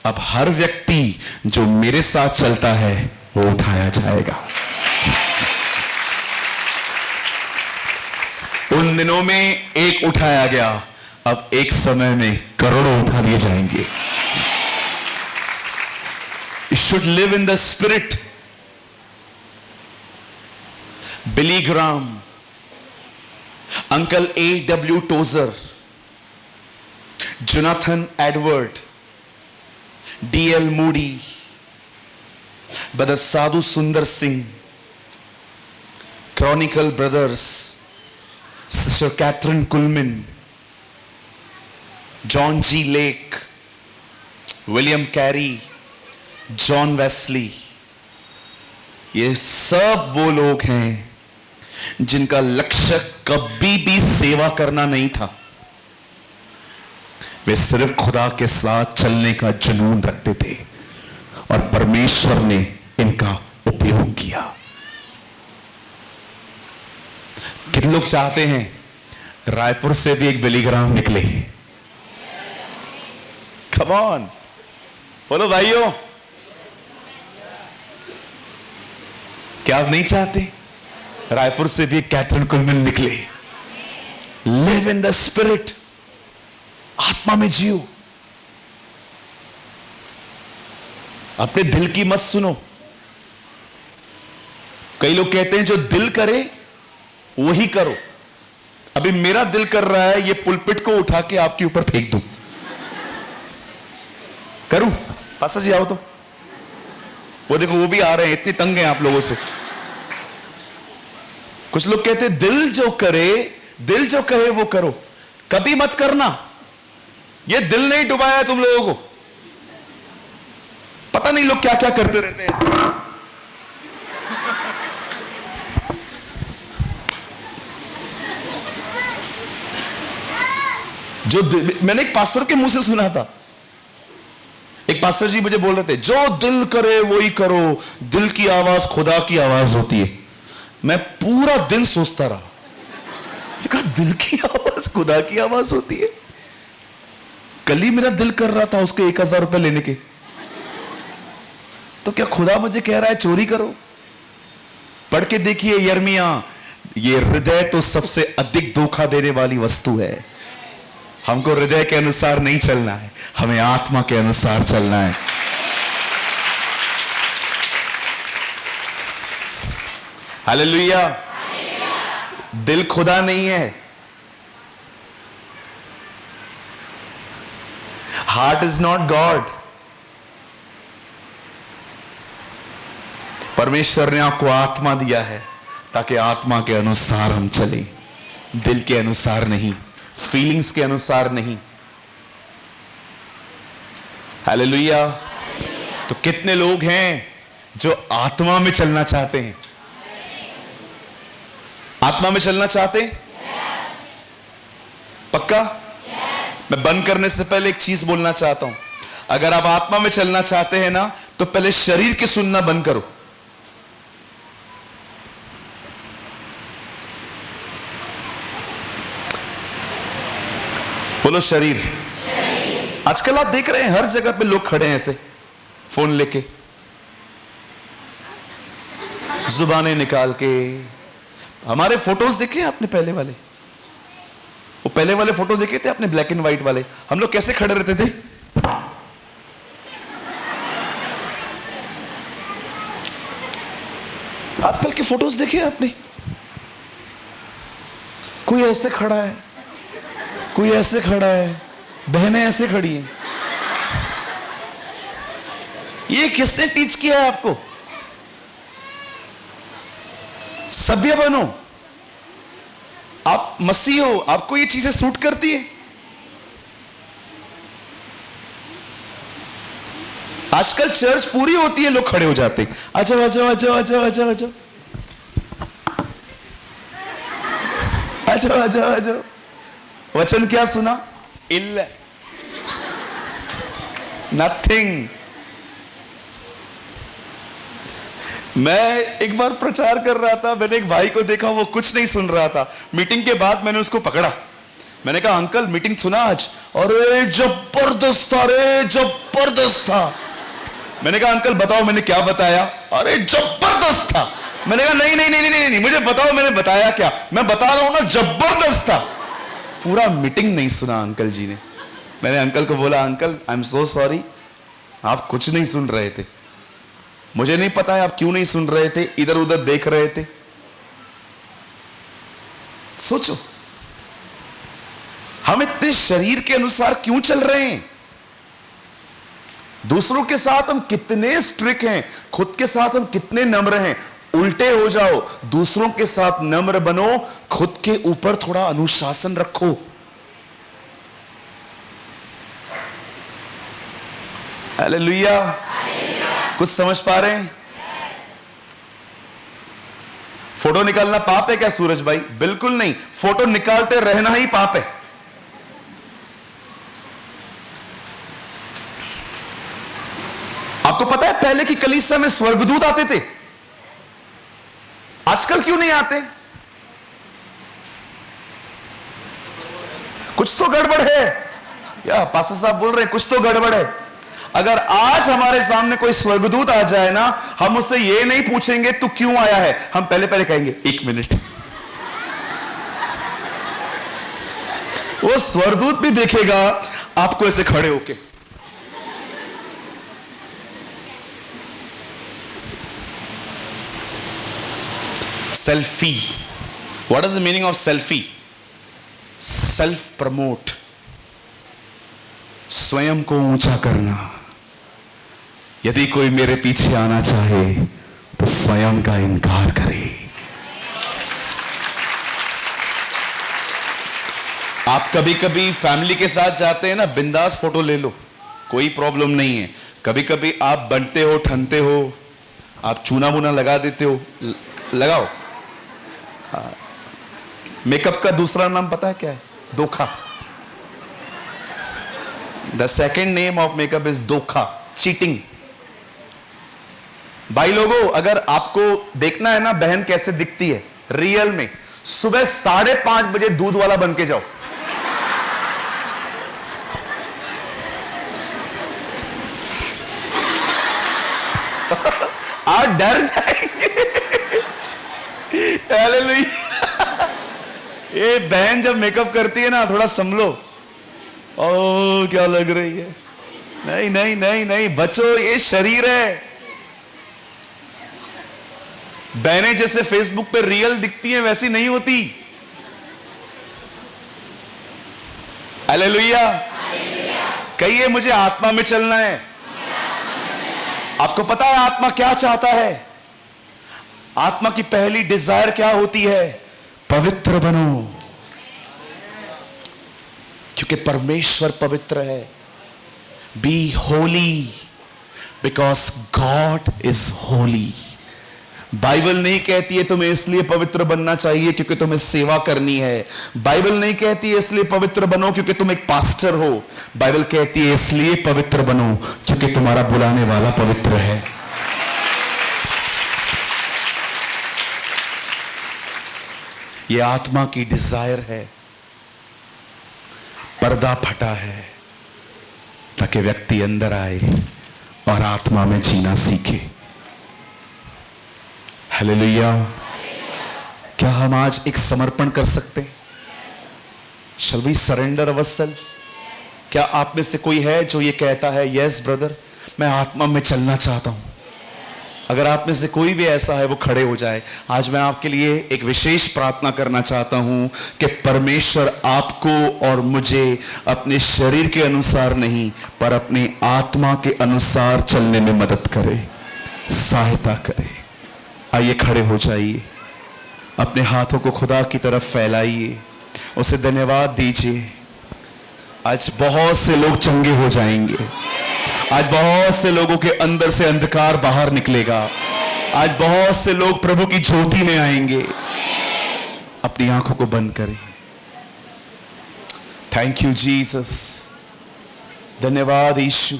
अब हर व्यक्ति जो मेरे साथ चलता है वो उठाया जाएगा। उन दिनों में एक उठाया गया, अब एक समय में करोड़ों उठा लिए जाएंगे। You should live in the spirit. Billy Graham, Uncle A.W. Tozer, Jonathan Edward, D.L. Moody, Brother Sadhu Sundar Singh, Chronicle Brothers, Sister Catherine Kuhlman, John G. Lake, William Carey, John Wesley, ये सब वो लोग हैं जिनका लक्ष्य कभी भी सेवा करना नहीं था। वे सिर्फ खुदा के साथ चलने का जुनून रखते थे और परमेश्वर ने इनका उपयोग किया। कितने लोग चाहते हैं रायपुर से भी एक बिली ग्राहम निकले? कम ऑन, बोलो भाइयों, क्या आप नहीं चाहते रायपुर से भी कैथरीन कुलमैन निकले? लिव इन द स्पिरिट, आत्मा में जियो। अपने दिल की मत सुनो। कई लोग कहते हैं जो दिल करे वही करो। अभी मेरा दिल कर रहा है ये पुलपिट को उठा के आपके ऊपर फेंक दूं। करूं? पासा जी आओ तो। वो देखो वो भी आ रहे हैं, इतने तंग हैं आप लोगों से। कुछ लोग कहते हैं दिल जो करे, दिल जो कहे वो करो। कभी मत करना। ये दिल नहीं डुबाया तुम लोगों को। पता नहीं लोग क्या क्या करते रहते हैं। जो मैंने एक पास्टर के मुंह से सुना था। एक पास्टर जी मुझे बोल रहे थे, जो दिल करे वही करो, दिल की आवाज खुदा की आवाज होती है। मैं पूरा दिन सोचता रहा, कहा दिल की आवाज खुदा की आवाज होती है। कल ही मेरा दिल कर रहा था उसके 1000 रुपए लेने के, तो क्या खुदा मुझे कह रहा है चोरी करो? पढ़ के देखिए यिर्मयाह, ये हृदय तो सबसे अधिक धोखा देने वाली वस्तु है। हमको हृदय के अनुसार नहीं चलना है, हमें आत्मा के अनुसार चलना है। हालेलुया। दिल खुदा नहीं है, हार्ट इज नॉट गॉड। परमेश्वर ने आपको आत्मा दिया है ताकि आत्मा के अनुसार हम चलें, दिल के अनुसार नहीं, फीलिंग्स के अनुसार नहीं। हालेलुया। तो कितने लोग हैं जो आत्मा में चलना चाहते हैं? आत्मा में चलना चाहते हैं? पक्का? मैं बंद करने से पहले एक चीज बोलना चाहता हूं। अगर आप आत्मा में चलना चाहते हैं ना, तो पहले शरीर की सुनना बंद करो। बोलो शरीर। आजकल आप देख रहे हैं हर जगह पे लोग खड़े हैं ऐसे, फोन लेके, जुबानें निकाल के। हमारे फोटोज देखे आपने पहले वाले? वो पहले वाले फोटो देखे थे आपने, ब्लैक एंड व्हाइट वाले? हम लोग कैसे खड़े रहते थे? आजकल के फोटोज देखे आपने? कोई ऐसे खड़ा है, कोई ऐसे खड़ा है, बहनें ऐसे खड़ी हैं। ये किसने टीच किया है आपको? सभ्य बनो, आप मसीह हो, आपको ये चीजें सूट करती है? आजकल चर्च पूरी होती है, लोग खड़े हो जाते हैं, आजाओ आजाओ आजाओ आजाओ आजाओ आजाओ आजाओ आजाओ आजाओ। वचन क्या सुना? इल्ल, नथिंग। मैं एक बार प्रचार कर रहा था, मैंने एक भाई को देखा, वो कुछ नहीं सुन रहा था। मीटिंग के बाद मैंने उसको पकड़ा, मैंने कहा अंकल मीटिंग सुना आज? अरे जबरदस्त था, रे जबरदस्त था। मैंने कहा अंकल बताओ मैंने क्या बताया? अरे जबरदस्त था। मैंने कहा नहीं नहीं नहीं नहीं नहीं, मुझे बताओ मैंने बताया क्या? मैं बता रहा हूं ना, जबरदस्त था। पूरा मीटिंग नहीं सुना अंकल जी ने। मैंने अंकल को बोला uncle I am so sorry, आप कुछ नहीं सुन रहे थे। मुझे नहीं पता है आप क्यों नहीं सुन रहे थे, इधर उधर देख रहे थे। सोचो, हम इतने शरीर के अनुसार क्यों चल रहे हैं? दूसरों के साथ हम कितने स्ट्रिक्ट हैं, खुद के साथ हम कितने नम्र हैं। उल्टे हो जाओ, दूसरों के साथ नम्र बनो, खुद के ऊपर थोड़ा अनुशासन रखो। हालेलुया। कुछ समझ पा रहे हैं? फोटो निकालना पाप है क्या सूरज भाई? बिल्कुल नहीं, फोटो निकालते रहना ही पाप है। आपको पता है पहले की कलीसिया में स्वर्गदूत आते थे, आजकल क्यों नहीं आते? कुछ तो गड़बड़ है या पास्टर साहब बोल रहे हैं कुछ तो गड़बड़ है। अगर आज हमारे सामने कोई स्वर्गदूत आ जाए ना, हम उससे ये नहीं पूछेंगे तू क्यों आया है, हम पहले पहले कहेंगे एक मिनट। वो स्वर्गदूत भी देखेगा आपको ऐसे खड़े होके। Selfie, what is the meaning of selfie? Self promote, स्वयं को ऊंचा करना। यदि कोई मेरे पीछे आना चाहे तो स्वयं का इनकार करे। आप कभी कभी फैमिली के साथ जाते हैं ना, बिंदास फोटो ले लो, कोई प्रॉब्लम नहीं है। कभी कभी आप बनते हो, ठनते हो, आप चूना वूना लगा देते हो, लगाओ। मेकअप का दूसरा नाम पता है क्या है? धोखा। The second name of makeup is धोखा, चीटिंग। भाई लोगों, अगर आपको देखना है ना बहन कैसे दिखती है रियल में, सुबह 5:30 बजे दूध वाला बन के जाओ। आप डर जाएंगे। हालेलुया। ये बहन जब मेकअप करती है ना, थोड़ा संभलो। ओ क्या लग रही है? नहीं नहीं नहीं नहीं, बचो, ये शरीर है। बहनें जैसे फेसबुक पे रियल दिखती हैं वैसी नहीं होती। हालेलुया। कहिए मुझे आत्मा में चलना है। आपको पता है आत्मा क्या चाहता है? आत्मा की पहली डिजायर क्या होती है? पवित्र बनो, क्योंकि परमेश्वर पवित्र है। Be holy because God is holy. Bible नहीं कहती है तुम्हें इसलिए पवित्र बनना चाहिए क्योंकि तुम्हें सेवा करनी है। बाइबल नहीं कहती है इसलिए पवित्र बनो क्योंकि तुम एक पास्टर हो। बाइबल कहती है इसलिए पवित्र बनो क्योंकि तुम्हारा बुलाने वाला पवित्र है। यह आत्मा की डिजायर है। पर्दा फटा है ताकि व्यक्ति अंदर आए और आत्मा में जीना सीखे। हालेलुया। क्या हम आज एक समर्पण कर सकते हैं? Shall we surrender ourselves? क्या आप में से कोई है जो ये कहता है, यस ब्रदर, मैं आत्मा में चलना चाहता हूं? अगर आप में से कोई भी ऐसा है, वो खड़े हो जाए। आज मैं आपके लिए एक विशेष प्रार्थना करना चाहता हूं कि परमेश्वर आपको और मुझे अपने शरीर के अनुसार नहीं, पर अपनी आत्मा के अनुसार चलने में मदद करे, सहायता करे। आइए खड़े हो जाइए, अपने हाथों को खुदा की तरफ फैलाइए, उसे धन्यवाद दीजिए। आज बहुत से लोग चंगे हो जाएंगे। आज बहुत से लोगों के अंदर से अंधकार बाहर निकलेगा। आज बहुत से लोग प्रभु की ज्योति में आएंगे। अपनी आंखों को बंद करें। Thank you Jesus. धन्यवाद यीशु,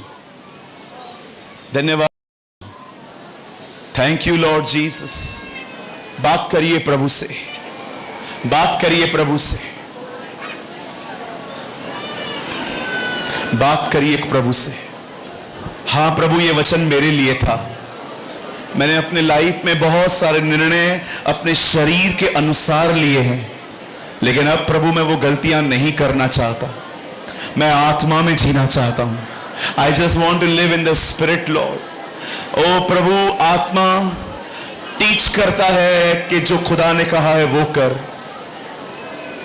धन्यवाद। Thank you Lord Jesus. बात करिए प्रभु से, बात करिए प्रभु से, बात करिए प्रभु से। हाँ प्रभु, ये वचन मेरे लिए था। मैंने अपने लाइफ में बहुत सारे निर्णय अपने शरीर के अनुसार लिए हैं, लेकिन अब प्रभु मैं वो गलतियां नहीं करना चाहता। मैं आत्मा में जीना चाहता हूं। I just want to live in the spirit lord. ओ प्रभु, आत्मा टीच करता है कि जो खुदा ने कहा है वो कर।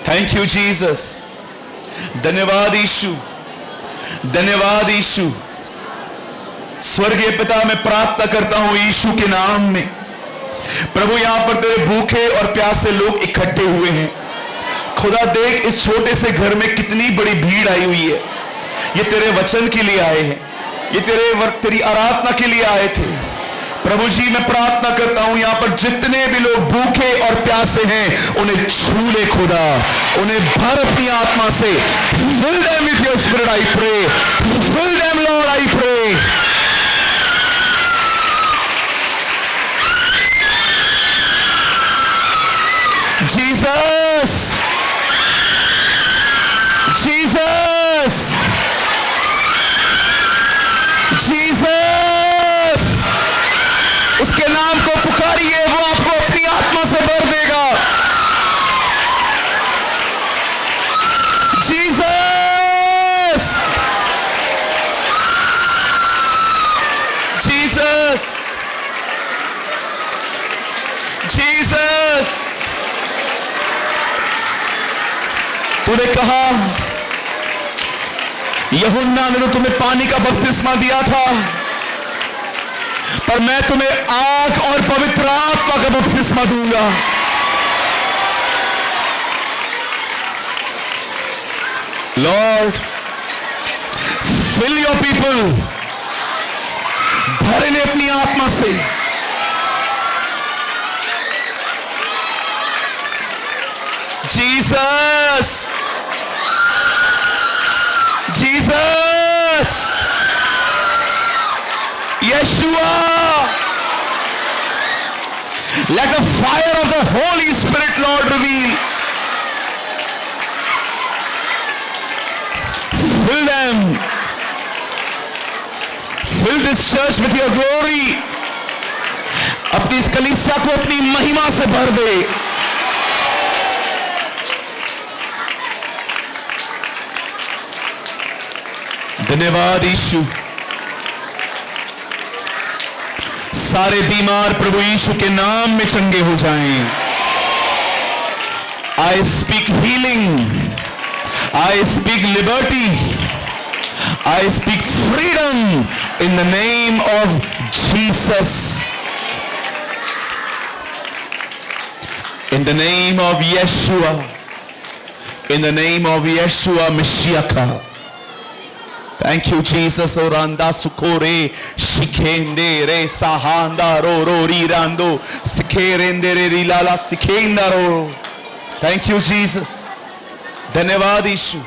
Thank you Jesus. धन्यवाद यीशु, धन्यवाद यीशु। स्वर्गीय पिता, मैं प्रार्थना करता हूं यीशु के नाम में। प्रभु, यहां पर तेरे भूखे और प्यासे लोग इकट्ठे हुए हैं। खुदा देख, इस छोटे से घर में कितनी बड़ी भीड़ आई हुई है। ये तेरे वचन के लिए आए हैं, ये तेरी आराधना के लिए आए थे। प्रभु जी, मैं प्रार्थना करता हूं यहां पर जितने भी लोग भूखे और प्यासे हैं, उन्हें छू ले खुदा, उन्हें भर अपनी आत्मा से। Fill them with your spirit, I pray. Fill them, Lord, I pray. Jesus, Jesus, Jesus। उसके नाम को पुकारिए, वो आपको अपनी आत्मा से भर देगा। Jesus, Jesus, Jesus. तूने कहा, यूहन्ना ने तो तुम्हें पानी का बपतिस्मा दिया था, पर मैं तुम्हें आग और पवित्र आत्मा का बपतिस्मा दूंगा। लॉर्ड, फिल योर पीपल, भर इन्हें अपनी आत्मा से। Jesus, Jesus, Yeshua, let the fire of the Holy Spirit, Lord, reveal. Fill them. Fill this church with your glory. अपनी इस कलीसिया को अपनी महिमा से भर दे। धन्यवाद यीशु। सारे बीमार प्रभु यीशु के नाम में चंगे हो जाएं। I speak healing, I speak liberty, I speak freedom in the name of Jesus, in the name of Yeshua, in the name of Yeshua Messiah. Thank you, Jesus. Oranda sukore shikende re sahanda ro ro rirando sikerende re rilala sikenda ro. Thank you, Jesus. धन्यवाद यीशु।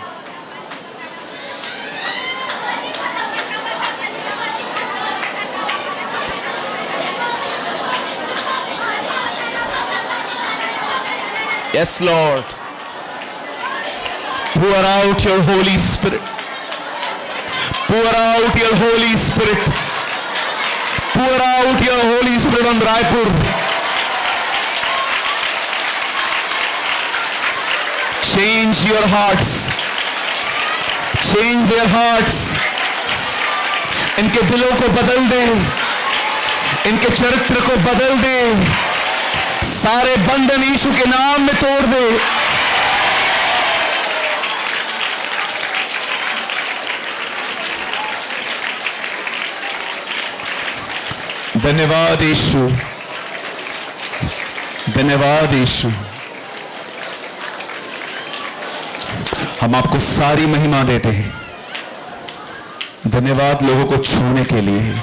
Yes, Lord. Pour out your Holy Spirit. Pour out your Holy Spirit. pour out your Holy Spirit on Raipur. Change your hearts. Change their hearts. इनके दिलों को बदल दे, इनके चरित्र को बदल दे, सारे बंधन यीशु के नाम में तोड़ दे। धन्यवाद यीशु, धन्यवाद यीशु। हम आपको सारी महिमा देते हैं। धन्यवाद लोगों को छूने के लिए,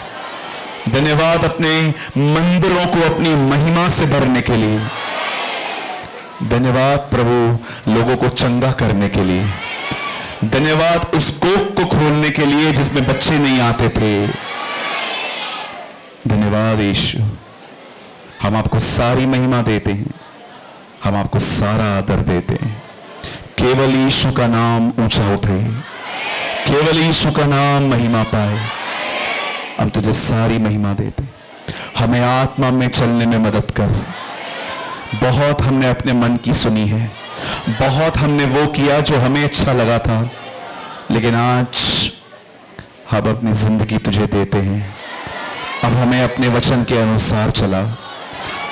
धन्यवाद अपने मंदिरों को अपनी महिमा से भरने के लिए, धन्यवाद प्रभु लोगों को चंगा करने के लिए, धन्यवाद उस कोख को खोलने के लिए जिसमें बच्चे नहीं आते थे। धन्यवाद यीशु, हम आपको सारी महिमा देते हैं, हम आपको सारा आदर देते हैं। केवल यीशु का नाम ऊंचा उठे, केवल यीशु का नाम महिमा पाए। हम तुझे सारी महिमा देते, हमें आत्मा में चलने में मदद कर। बहुत हमने अपने मन की सुनी है, बहुत हमने वो किया जो हमें अच्छा लगा था, लेकिन आज हम अपनी जिंदगी तुझे देते हैं। अब हमें अपने वचन के अनुसार चला।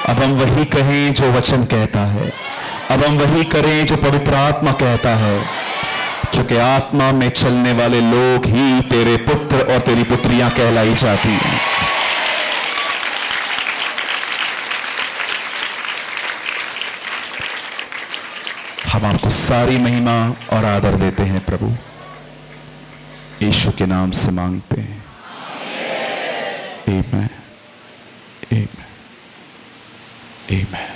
अब हम वही कहें जो वचन कहता है, अब हम वही करें जो पवित्र आत्मा कहता है, क्योंकि आत्मा में चलने वाले लोग ही तेरे पुत्र और तेरी पुत्रियां कहलाई जाती हैं। हम आपको सारी महिमा और आदर देते हैं प्रभु, यीशु के नाम से मांगते हैं। Amen. Amen. Amen.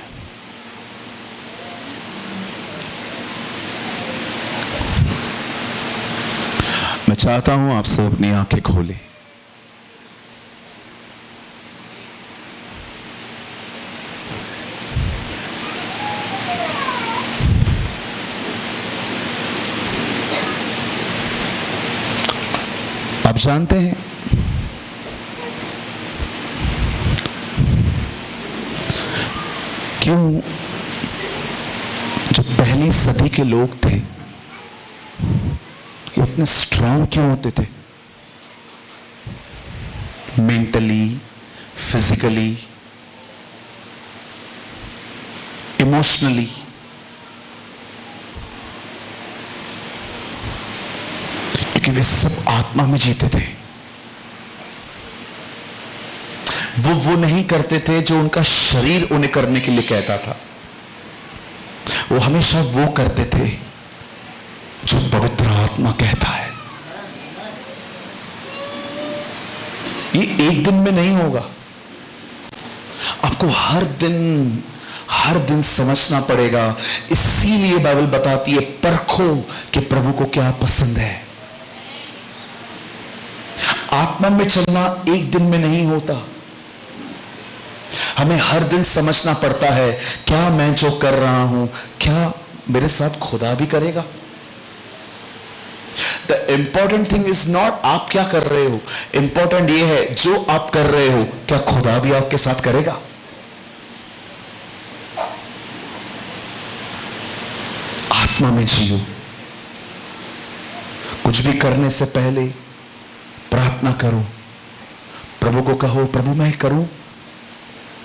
मैं चाहता हूं आप सब अपनी आंखें खोलें। आप जानते हैं क्यों जो पहली सदी के लोग थे वो इतने स्ट्रांग क्यों होते थे? Mentally, physically, emotionally. क्योंकि वे सब आत्मा में जीते थे। वो नहीं करते थे जो उनका शरीर उन्हें करने के लिए कहता था, वो हमेशा वो करते थे जो पवित्र आत्मा कहता है। ये एक दिन में नहीं होगा, आपको हर दिन समझना पड़ेगा। इसीलिए बाइबल बताती है परखो कि प्रभु को क्या पसंद है। आत्मा में चलना एक दिन में नहीं होता, हमें हर दिन समझना पड़ता है क्या मैं जो कर रहा हूं क्या मेरे साथ खुदा भी करेगा। The important thing is not आप क्या कर रहे हो, इंपॉर्टेंट ये है जो आप कर रहे हो क्या खुदा भी आपके साथ करेगा। आत्मा में जियो। कुछ भी करने से पहले प्रार्थना करो, प्रभु को कहो प्रभु मैं करूं,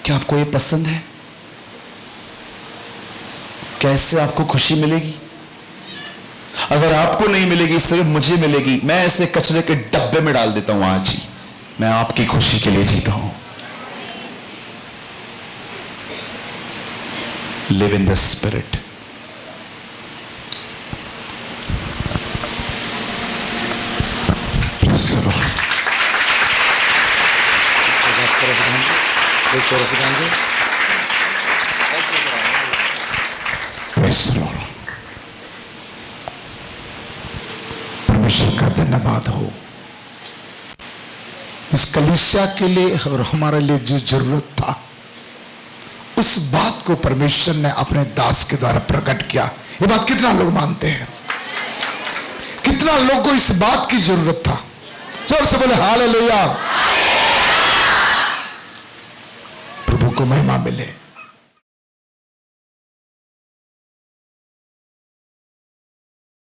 क्या आपको ये पसंद है? कैसे आपको खुशी मिलेगी? अगर आपको नहीं मिलेगी सिर्फ मुझे मिलेगी। मैं ऐसे कचरे के डब्बे में डाल देता हूं आज ही, मैं आपकी खुशी के लिए जीता हूं। Live in the spirit. परमेश्वर का धन्यवाद हो इस कलीसिया के लिए और हमारे लिए जो जरूरत था उस बात को परमेश्वर ने अपने दास के द्वारा प्रकट किया। ये बात कितना लोग मानते हैं? कितना लोगों को इस बात की जरूरत था? जोर से बोले हालेलुया। को महिमा मिले।